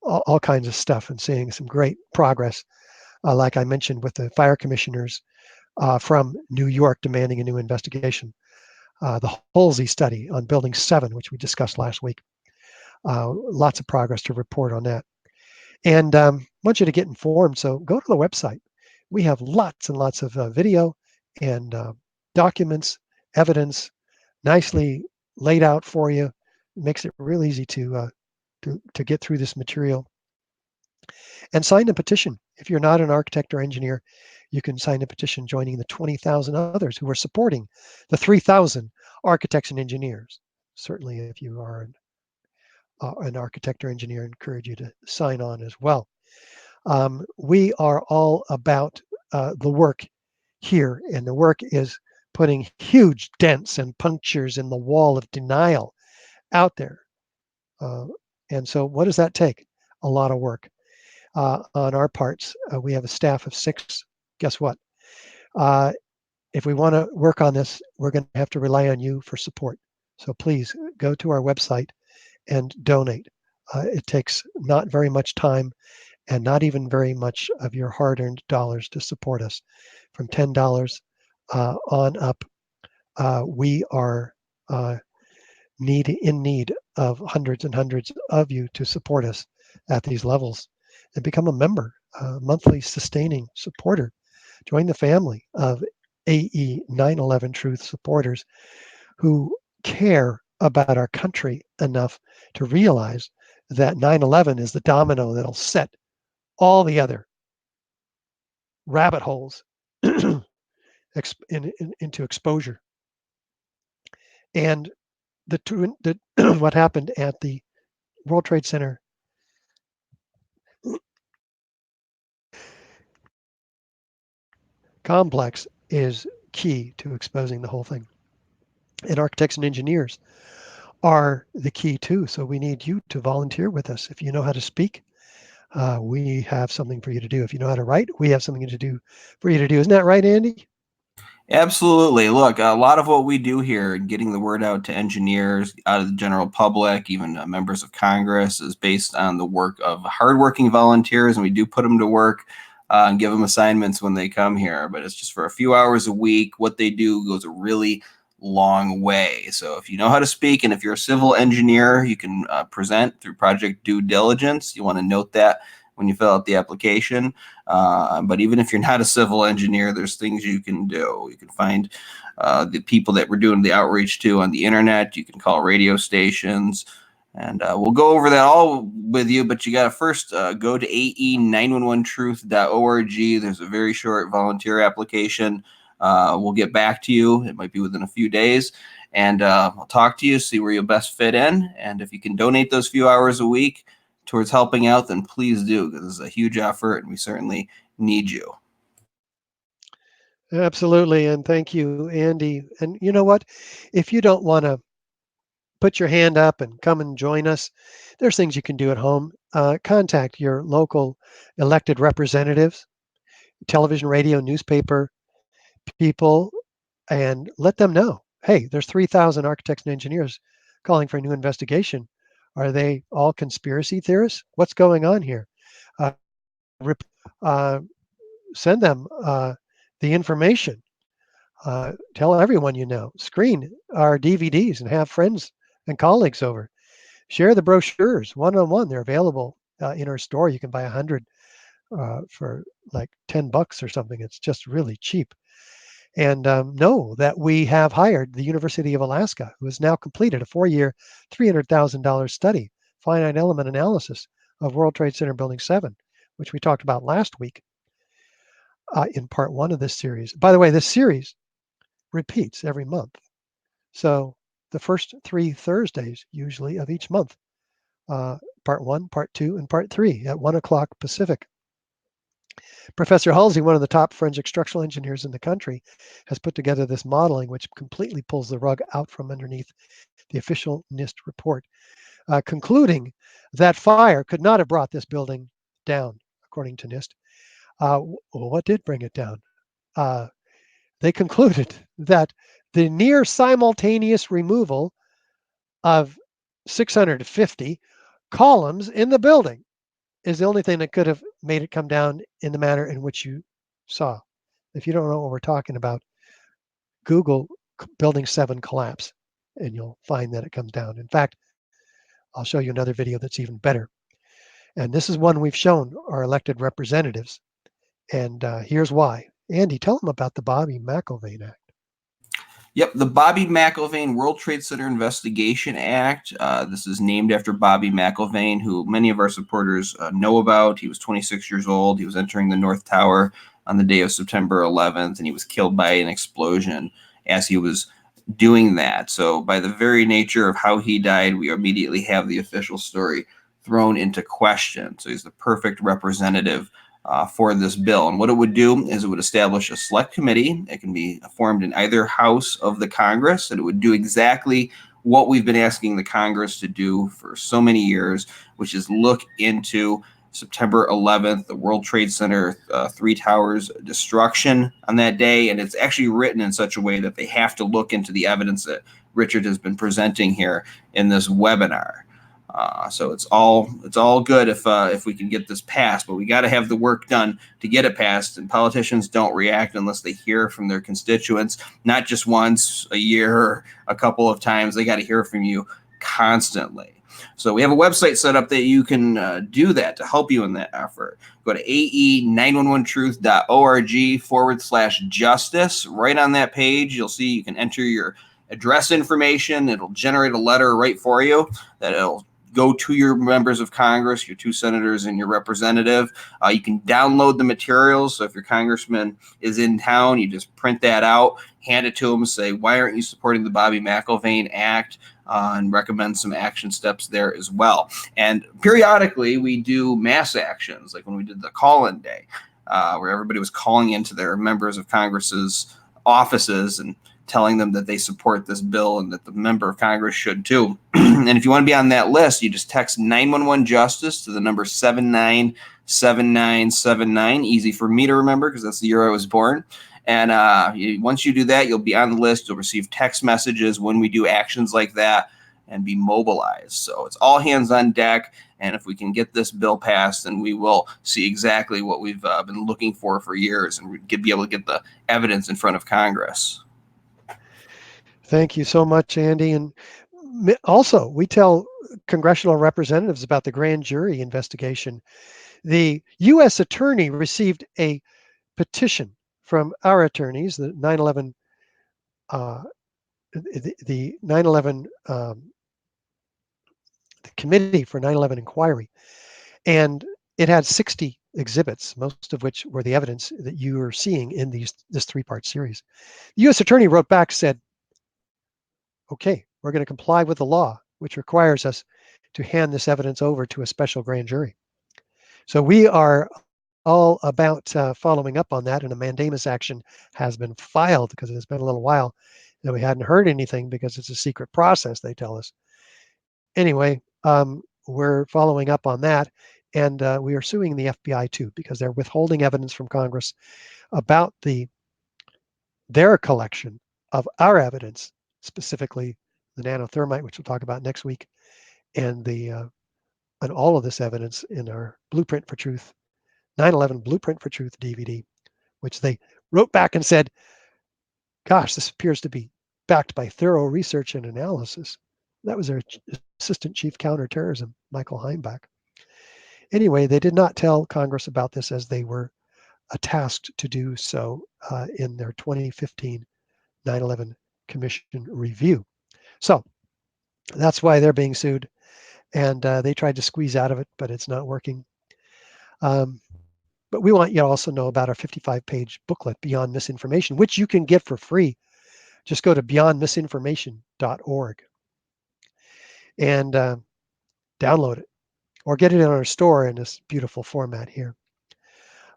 all kinds of stuff and seeing some great progress, like I mentioned with the fire commissioners from New York demanding a new investigation. The Halsey study on Building 7, which we discussed last week. Lots of progress to report on that. And I want you to get informed, so go to the website. We have lots and lots of video and documents, evidence, nicely laid out for you. It makes it real easy to get through this material. And sign a petition. If you're not an architect or engineer, you can sign a petition joining the 20,000 others who are supporting the 3,000 architects and engineers. Certainly, if you are an architect or engineer, I encourage you to sign on as well. We are all about the work here, and the work is putting huge dents and punctures in the wall of denial out there. And so what does that take? A lot of work. On our parts, we have a staff of 6. Guess what? If we want to work on this, we're going to have to rely on you for support. So please go to our website and donate. It takes not very much time and not even very much of your hard-earned dollars to support us. From $10 on up, we are in need of hundreds and hundreds of you to support us at these levels and become a member, a monthly sustaining supporter. Join the family of AE 9/11 Truth supporters who care about our country enough to realize that 9/11 is the domino that'll set all the other rabbit holes into exposure. And what happened at the World Trade Center complex is key to exposing the whole thing. And architects and engineers are the key too. So we need you to volunteer with us. If you know how to speak, we have something for you to do. If you know how to write, we have something to do for you to do. Isn't that right, Andy? Absolutely. Look, a lot of what we do here, getting the word out to engineers, out of the general public, even members of Congress, is based on the work of hardworking volunteers, and we do put them to work and give them assignments when they come here. But it's just for a few hours a week. What they do goes a really long way. So if you know how to speak, and if you're a civil engineer, you can present through Project Due Diligence. You want to note that when you fill out the application. But even if you're not a civil engineer, there's things you can do. You can find the people that we're doing the outreach to on the internet. You can call radio stations, and we'll go over that all with you. But you got to first go to ae911truth.org. There's a very short volunteer application. We'll get back to you. It might be within a few days. And I'll talk to you, see where you'll best fit in. And if you can donate those few hours a week towards helping out, then please do, because this is a huge effort and we certainly need you. Absolutely. And thank you, Andy. And you know what? If you don't want to put your hand up and come and join us, there's things you can do at home. Contact your local elected representatives, television, radio, newspaper people, and let them know, hey, there's 3,000 architects and engineers calling for a new investigation. Are they all conspiracy theorists? What's going on here? Send them the information. Tell everyone you know. Screen our DVDs and have friends and colleagues over. Share the brochures one-on-one. They're available in our store. You can buy 100 for like $10 or something. It's just really cheap. And know that we have hired the University of Alaska, who has now completed a 4-year, $300,000 study, finite element analysis of World Trade Center Building 7, which we talked about last week in part 1 of this series. By the way, this series repeats every month. So the first 3 Thursdays, usually, of each month, part 1, part 2, and part 3 at 1 o'clock Pacific. Professor Halsey, one of the top forensic structural engineers in the country, has put together this modeling which completely pulls the rug out from underneath the official NIST report, concluding that fire could not have brought this building down, according to NIST. What did bring it down? They concluded that the near simultaneous removal of 650 columns in the building is the only thing that could have made it come down in the manner in which you saw. If you don't know what we're talking about, Google Building 7 collapse, and you'll find that it comes down. In fact, I'll show you another video that's even better. And this is one we've shown our elected representatives. And here's why. Andy, tell them about the Bobby McIlvaine Act. Yep, the Bobby McIlvaine World Trade Center Investigation Act. This is named after Bobby McIlvaine, who many of our supporters know about. He was 26 years old. He was entering the North Tower on the day of September 11th, and he was killed by an explosion as he was doing that. So by the very nature of how he died, we immediately have the official story thrown into question. So he's the perfect representative for this bill. And what it would do is it would establish a select committee. It can be formed in either house of the Congress, and it would do exactly what we've been asking the Congress to do for so many years, which is look into September 11th, the World Trade Center, three towers destruction on that day. And it's actually written in such a way that they have to look into the evidence that Richard has been presenting here in this webinar. So it's all good if we can get this passed, but we got to have the work done to get it passed. And politicians don't react unless they hear from their constituents, not just once a year or a couple of times. They got to hear from you constantly. So we have a website set up that you can do that to help you in that effort. Go to ae911truth.org/justice. Right on that page, you'll see you can enter your address information. It'll generate a letter right for you that it'll go to your members of Congress, your 2 senators and your representative. You can download the materials. So if your congressman is in town, you just print that out, hand it to him, say, why aren't you supporting the Bobby McIlvaine Act? And recommend some action steps there as well. And periodically, we do mass actions, like when we did the call-in day, where everybody was calling into their members of Congress's offices and telling them that they support this bill and that the member of Congress should too. And if you want to be on that list, you just text 911 Justice to the number 797979. Easy for me to remember because that's the year I was born. And once you do that, you'll be on the list. You'll receive text messages when we do actions like that and be mobilized. So it's all hands on deck. And if we can get this bill passed, then we will see exactly what we've been looking for years and be able to get the evidence in front of Congress. Thank you so much, Andy. And also, we tell congressional representatives about the grand jury investigation. The U.S. attorney received a petition from our attorneys, the 9/11, the 9/11, the Committee for 9/11 Inquiry, and it had 60 exhibits, most of which were the evidence that you are seeing in this 3-part series. The U.S. attorney wrote back, said, okay, we're going to comply with the law, which requires us to hand this evidence over to a special grand jury. So we are all about following up on that, and a mandamus action has been filed because it's been a little while that we hadn't heard anything because it's a secret process, they tell us. Anyway, we're following up on that, and we are suing the FBI too because they're withholding evidence from Congress about their collection of our evidence, specifically the nanothermite, which we'll talk about next week, and all of this evidence in our Blueprint for Truth, 9/11 Blueprint for Truth DVD, which they wrote back and said, gosh, this appears to be backed by thorough research and analysis. That was their Assistant Chief Counterterrorism, Michael Heimbach. Anyway, they did not tell Congress about this as they were tasked to do so in their 2015 9/11 Commission review. So that's why they're being sued. And they tried to squeeze out of it, but it's not working. But we want you to also know about our 55-page booklet, Beyond Misinformation, which you can get for free. Just go to beyondmisinformation.org and download it, or get it in our store in this beautiful format here.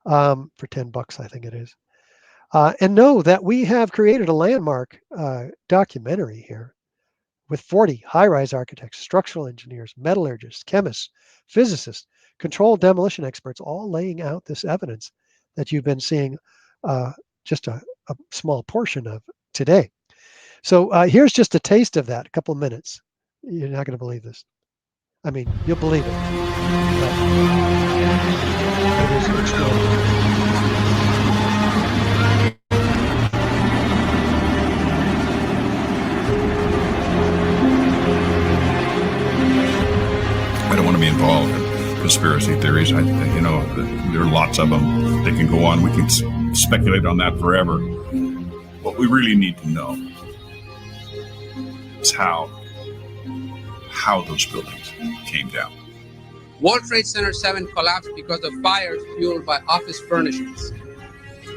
for $10, I think it is. And know that we have created a landmark documentary here with 40 high-rise architects, structural engineers, metallurgists, chemists, physicists, controlled demolition experts, all laying out this evidence that you've been seeing just a small portion of today. So here's just a taste of that, a couple of minutes. You're not going to believe this. I mean, you'll believe it. But it is extraordinary. I don't want to be involved in conspiracy theories. There are lots of them. They can go on. We can speculate on that forever. What we really need to know is how those buildings came down. World Trade Center 7 collapsed because of fires fueled by office furnishings.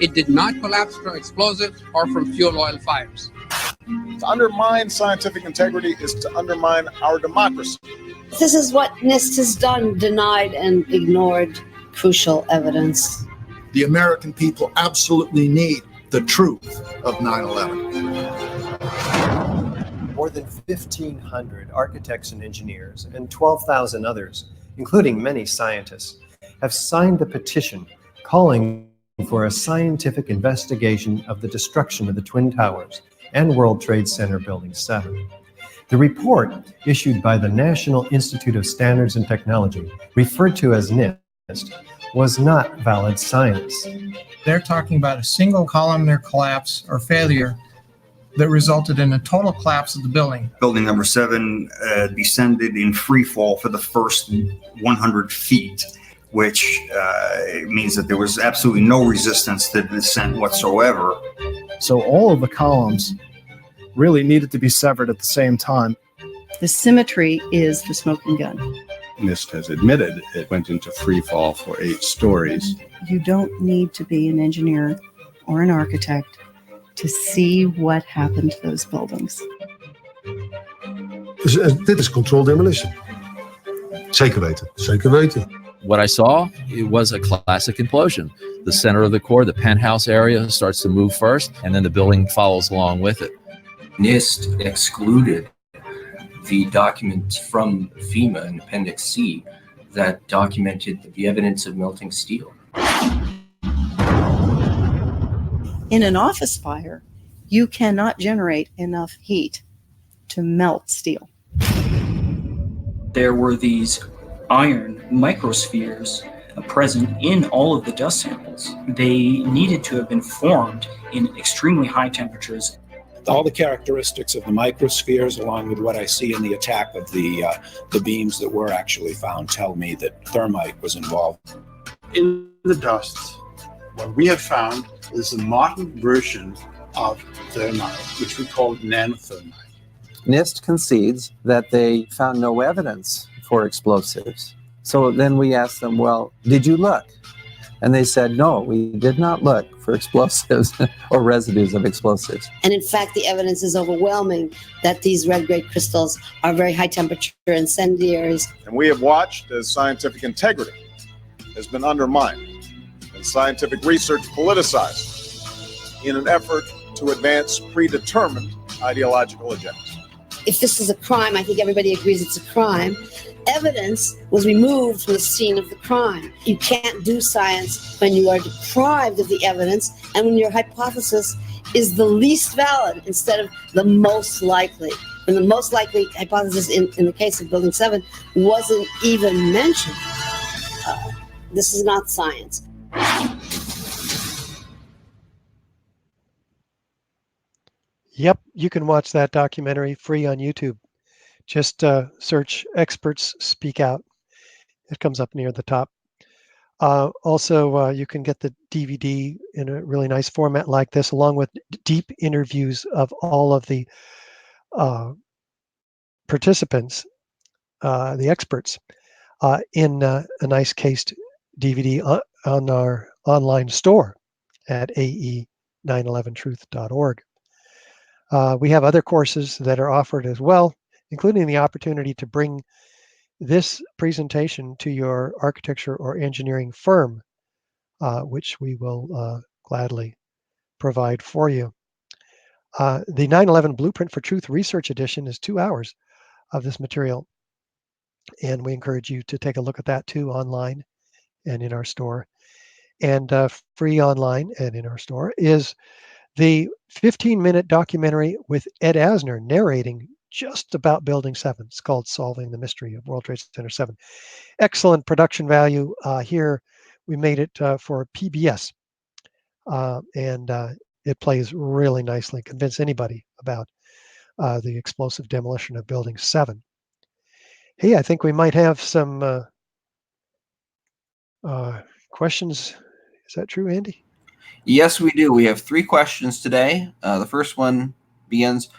It did not collapse from explosives or from fuel oil fires. To undermine scientific integrity is to undermine our democracy. This is what NIST has done, denied and ignored crucial evidence. The American people absolutely need the truth of 9/11. More than 1,500 architects and engineers and 12,000 others, including many scientists, have signed the petition calling for a scientific investigation of the destruction of the Twin Towers and World Trade Center Building 7. The report, issued by the National Institute of Standards and Technology, referred to as NIST, was not valid science. They're talking about a single columnar collapse or failure that resulted in a total collapse of the building. Building number 7 descended in free fall for the first 100 feet, which means that there was absolutely no resistance to the descent whatsoever. So all of the columns really needed to be severed at the same time. The symmetry is the smoking gun. NIST has admitted it went into free fall for 8 stories. You don't need to be an engineer or an architect to see what happened to those buildings. Dit is controlled demolition. Zeker weten, zeker weten. What I saw, it was a classic implosion. The center of the core, the penthouse area, starts to move first, and then the building follows along with it. NIST excluded the documents from FEMA in Appendix C that documented the evidence of melting steel. In an office fire, you cannot generate enough heat to melt steel. There were these iron microspheres present in all of the dust samples. They needed to have been formed in extremely high temperatures. All the characteristics of the microspheres, along with what I see in the attack of the beams that were actually found, tell me that thermite was involved. In the dust, what we have found is a modern version of thermite, which we call nanothermite. NIST concedes that they found no evidence for explosives. So then we asked them, well, did you look? And they said, no, we did not look for explosives or residues of explosives. And in fact, the evidence is overwhelming that these red-grade crystals are very high temperature incendiaries. And we have watched as scientific integrity has been undermined and scientific research politicized in an effort to advance predetermined ideological agendas. If this is a crime, I think everybody agrees it's a crime. Evidence was removed from the scene of the crime. You can't do science when you are deprived of the evidence and when your hypothesis is the least valid instead of the most likely. And the most likely hypothesis in the case of Building 7 wasn't even mentioned. This is not science. Yep, you can watch that documentary free on YouTube. Just search Experts Speak Out. It comes up near the top. Also, you can get the DVD in a really nice format like this, along with deep interviews of all of the participants, the experts, in a nice cased DVD on our online store at ae911truth.org. We have other courses that are offered as well, including the opportunity to bring this presentation to your architecture or engineering firm which we will gladly provide for you. The 9/11 Blueprint for Truth Research Edition is 2 hours of this material, and we encourage you to take a look at that too online and in our store. And free online and in our store is the 15-minute documentary with Ed Asner narrating just about Building 7. It's called Solving the Mystery of World Trade Center 7. Excellent production value. Here we made it for PBS, and it plays really nicely. Convince anybody about the explosive demolition of Building 7. Hey, I think we might have some questions. Is that true, Andy? Yes, we do. We have 3 questions today. The first one begins,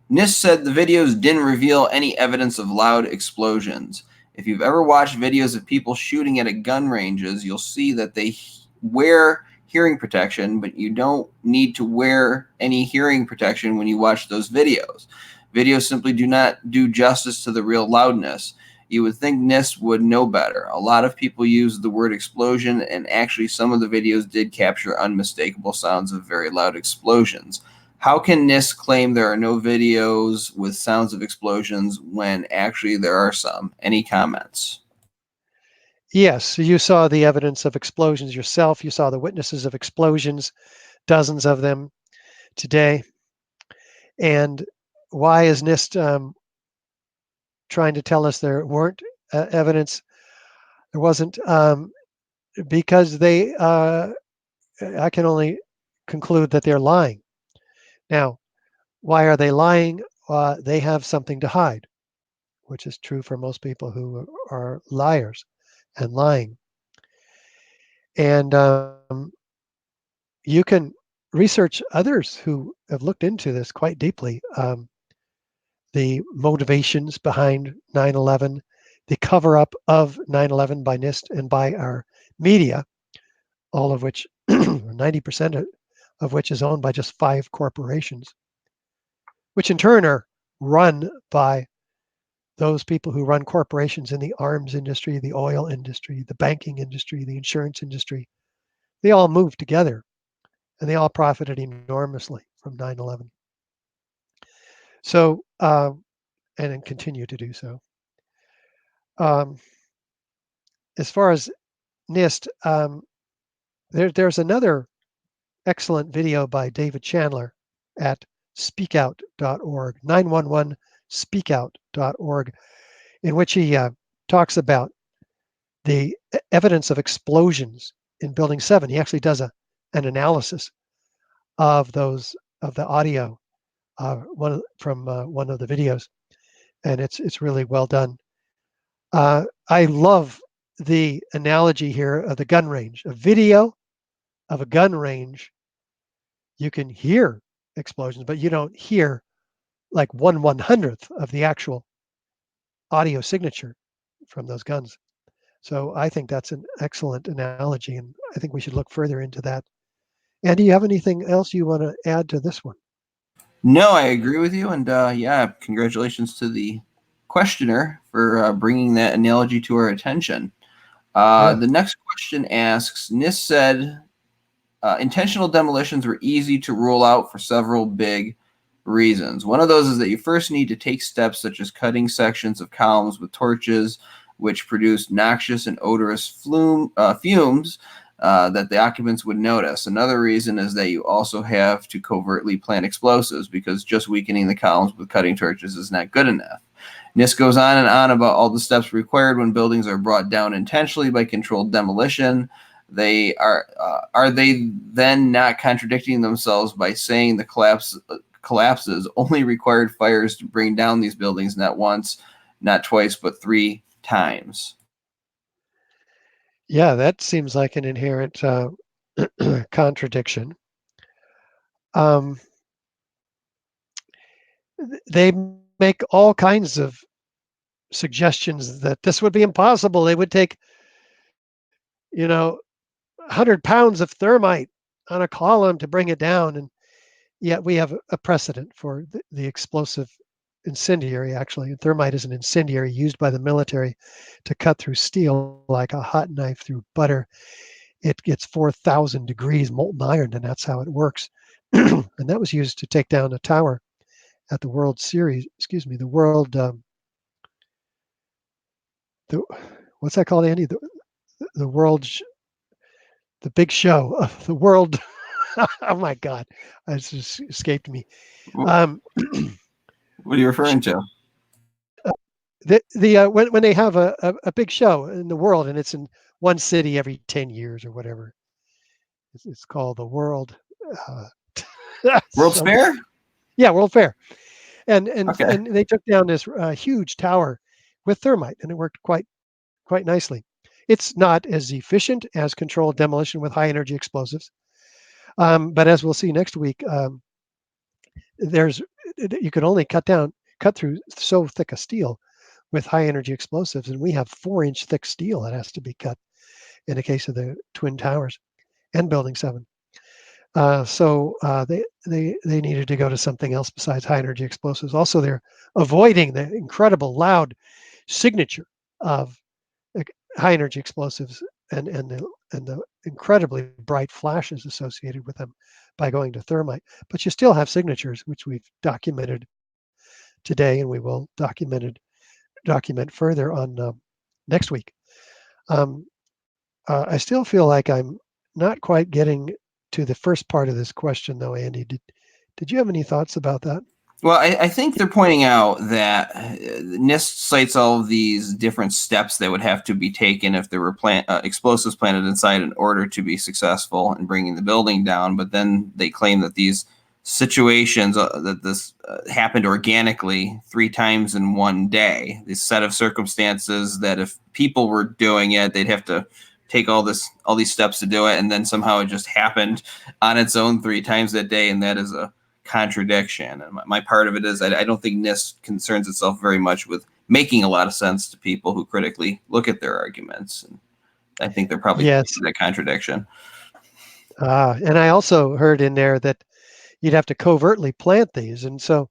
NIST said the videos didn't reveal any evidence of loud explosions. If you've ever watched videos of people shooting at gun ranges, you'll see that they wear hearing protection, but you don't need to wear any hearing protection when you watch those videos. Videos simply do not do justice to the real loudness. You would think NIST would know better. A lot of people use the word explosion, and actually some of the videos did capture unmistakable sounds of very loud explosions. How can NIST claim there are no videos with sounds of explosions when actually there are some? Any comments? Yes, you saw the evidence of explosions yourself. You saw the witnesses of explosions, dozens of them today. And why is NIST trying to tell us there weren't evidence? There wasn't, because they, I can only conclude that they're lying. Now, why are they lying? They have something to hide, which is true for most people who are liars and lying. And you can research others who have looked into this quite deeply. The motivations behind 9/11, the cover-up of 9/11 by NIST and by our media, all of which, 90% of which is owned by just 5 corporations, which in turn are run by those people who run corporations in the arms industry, the oil industry, the banking industry, the insurance industry. They all moved together, and they all profited enormously from 9/11. So, and continue to do so. As far as NIST, there's another excellent video by David Chandler at speakout.org, 911speakout.org, in which he talks about the evidence of explosions in Building 7. He actually does an analysis of the audio from one of the videos, and it's really well done. I love the analogy here of the gun range. A video of a gun range, you can hear explosions, but you don't hear like 1/100th of the actual audio signature from those guns. So I think that's an excellent analogy, and I think we should look further into that. And do you have anything else you want to add to this one? No, I agree with you, and yeah, congratulations to the questioner for bringing that analogy to our attention. The next question asks, NIST said intentional demolitions were easy to rule out for several big reasons. One of those is that you first need to take steps such as cutting sections of columns with torches, which produce noxious and odorous fumes that the occupants would notice. Another reason is that you also have to covertly plant explosives, because just weakening the columns with cutting torches is not good enough. NIST goes on and on about all the steps required when buildings are brought down intentionally by controlled demolition. They are they then not contradicting themselves by saying the collapses only required fires to bring down these buildings not once, not twice, but 3 times? Yeah, that seems like an inherent contradiction. They make all kinds of suggestions that this would be impossible. They would take, 100 pounds of thermite on a column to bring it down, and yet we have a precedent for the explosive incendiary. Actually, thermite is an incendiary used by the military to cut through steel like a hot knife through butter. it gets 4,000 degrees molten iron, and that's how it works. And that was used to take down a tower at the World Series, the World, what's that called, Andy? The World, the big show of the world. Oh my God, it just escaped me. What are you referring to? When they have a big show in the world, and it's in one city every 10 years or whatever. It's called the World World's Fair? Yeah, World Fair. And Okay. they took down this huge tower with thermite, and it worked quite nicely. It's not as efficient as controlled demolition with high energy explosives, but as we'll see next week, you can only cut through so thick a steel with high energy explosives, and we have 4-inch thick steel that has to be cut in the case of the Twin Towers and Building 7. So they needed to go to something else besides high energy explosives. Also, they're avoiding the incredible loud signature of high energy explosives and the incredibly bright flashes associated with them by going to thermite. But you still have signatures, which we've documented today, and we will document further on next week. I still feel like I'm not quite getting to the first part of this question, though, Andy. Did you have any thoughts about that? Well, I think they're pointing out that NIST cites all of these different steps that would have to be taken if there were explosives planted inside in order to be successful in bringing the building down. But then they claim that these situations, that this happened organically 3 times in one day. This set of circumstances that if people were doing it, they'd have to take all these steps to do it, and then somehow it just happened on its own 3 times that day, and that is a contradiction. And my part of it is I don't think NIST concerns itself very much with making a lot of sense to people who critically look at their arguments. And I think they're probably that contradiction. And I also heard in there that you'd have to covertly plant these, and so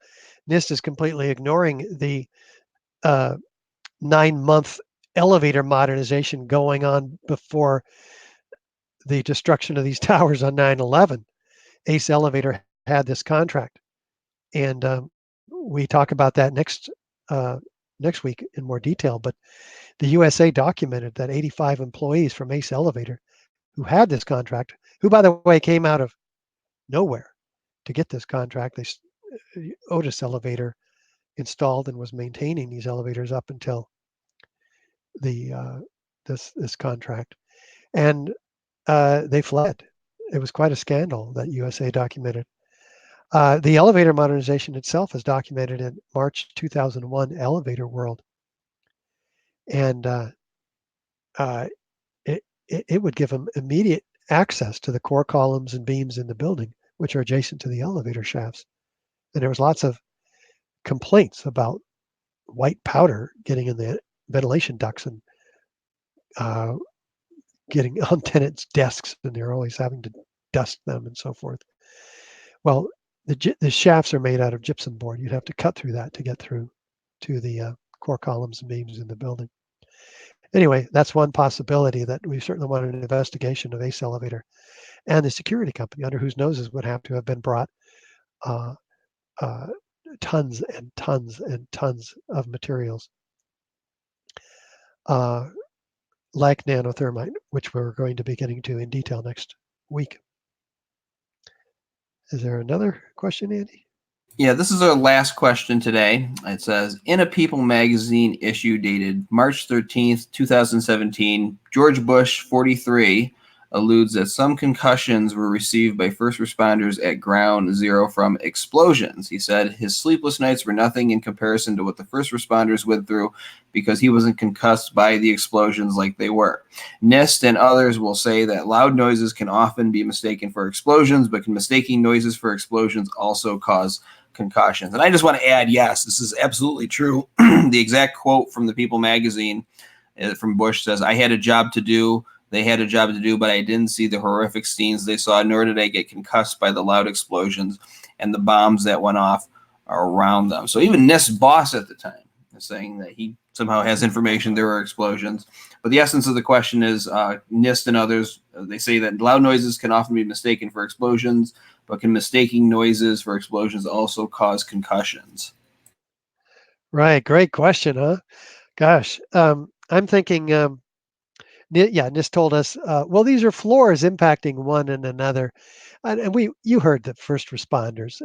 NIST is completely ignoring the 9-month elevator modernization going on before the destruction of these towers on 9/11. Ace Elevator had this contract, and we talk about that next week in more detail. But the USA documented that 85 employees from Ace Elevator who had this contract, who, by the way, came out of nowhere to get this contract. Otis Elevator installed and was maintaining these elevators up until this contract, and they fled. It was quite a scandal that USA documented. The elevator modernization itself is documented in March 2001 Elevator World, and it would give them immediate access to the core columns and beams in the building, which are adjacent to the elevator shafts. And there was lots of complaints about white powder getting in the ventilation ducts and getting on tenants' desks, and they're always having to dust them and so forth. Well, the shafts are made out of gypsum board. You'd have to cut through that to get through to the core columns and beams in the building. Anyway, that's one possibility that we certainly want an investigation of Ace Elevator and the security company, under whose noses would have to have been brought tons and tons and tons of materials like nanothermite, which we're going to be getting to in detail next week. Is there another question, Andy? Yeah, this is our last question today. It says, in a People magazine issue dated March 13th, 2017, George Bush, 43, alludes that some concussions were received by first responders at ground zero from explosions. He said his sleepless nights were nothing in comparison to what the first responders went through because he wasn't concussed by the explosions like they were. NIST and others will say that loud noises can often be mistaken for explosions, but can mistaking noises for explosions also cause concussions? And I just want to add, yes, this is absolutely true. The exact quote from the People magazine from Bush says, "I had a job to do. They had a job to do, but I didn't see the horrific scenes they saw, nor did I get concussed by the loud explosions and the bombs that went off around them." So even NIST boss at the time saying that he somehow has information there are explosions. But the essence of the question is NIST and others, they say that loud noises can often be mistaken for explosions, but can mistaking noises for explosions also cause concussions? Right. Great question, huh? Gosh. I'm thinking, NIST told us, well, these are floors impacting one and another. And you heard the first responders.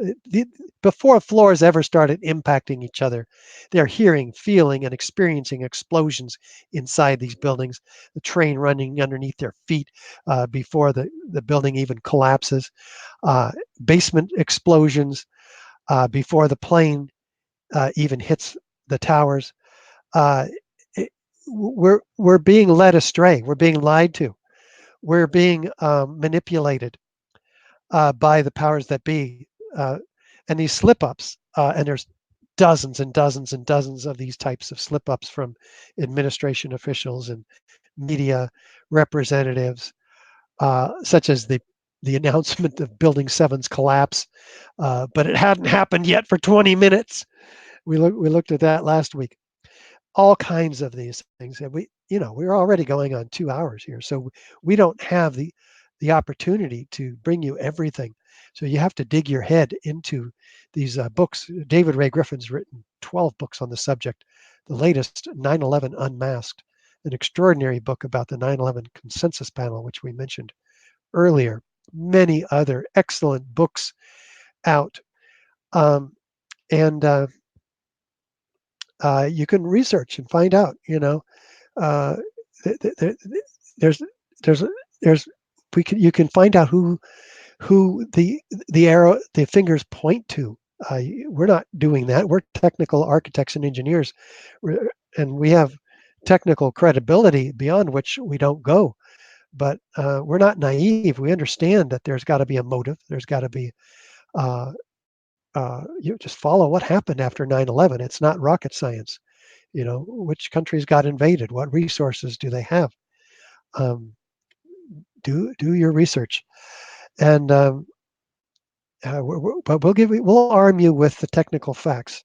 Before floors ever started impacting each other, they're hearing, feeling, and experiencing explosions inside these buildings. The train running underneath their feet before the building even collapses. Basement explosions before the plane even hits the towers. Uh, we're being led astray. We're being lied to. We're being manipulated by the powers that be, and these slip-ups. And there's dozens and dozens and dozens of these types of slip-ups from administration officials and media representatives, such as the announcement of Building 7's collapse, but it hadn't happened yet for 20 minutes. We looked at that last week. All kinds of these things, and we're already going on 2 hours here, so we don't have the opportunity to bring you everything. So you have to dig your head into these books. David Ray Griffin's written 12 books on the subject. The latest, 9/11 Unmasked, an extraordinary book about the 9/11 consensus panel, which we mentioned earlier. Many other excellent books out, and you can research and find out. Uh, there's there's there's you can find out who the fingers point to. We're not doing that. We're technical architects and engineers, and we have technical credibility beyond which we don't go. But we're not naive. We understand that there's got to be a motive. There's got to be you just follow what happened after 9/11. It's not rocket science. Which countries got invaded? What resources do they have? Do your research, and but we'll arm you with the technical facts,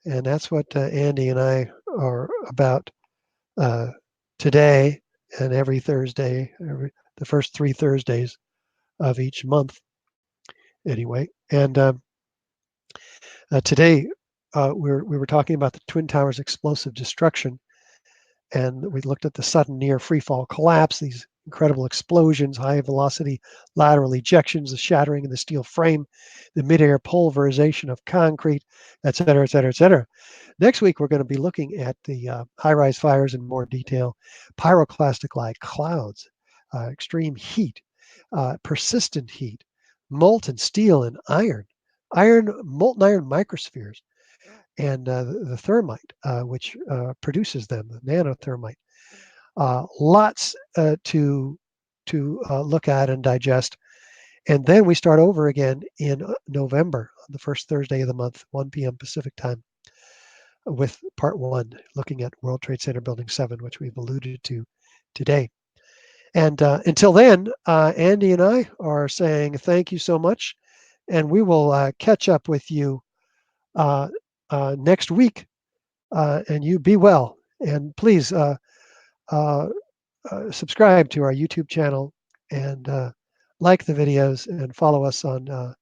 and that's what Andy and I are about today and every Thursday, the first 3 Thursdays of each month, anyway. And today we were talking about the Twin Towers explosive destruction, and we looked at the sudden near free fall collapse, these incredible explosions, high velocity lateral ejections, the shattering of the steel frame, the midair pulverization of concrete, et cetera, et cetera, et cetera. Next week, we're going to be looking at the high-rise fires in more detail, pyroclastic-like clouds, extreme heat, persistent heat, molten steel and molten iron microspheres, and the thermite, which produces them, the nanothermite. Lots to look at and digest. And then we start over again in November, on the first Thursday of the month, 1 p.m. Pacific time, with part 1, looking at World Trade Center Building 7, which we've alluded to today. And until then, Andy and I are saying thank you so much, and we will catch up with you next week. And you be well, and please subscribe to our YouTube channel, and like the videos, and follow us on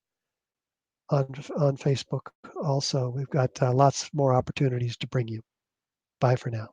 Facebook. Also, we've got lots more opportunities to bring you. Bye for now.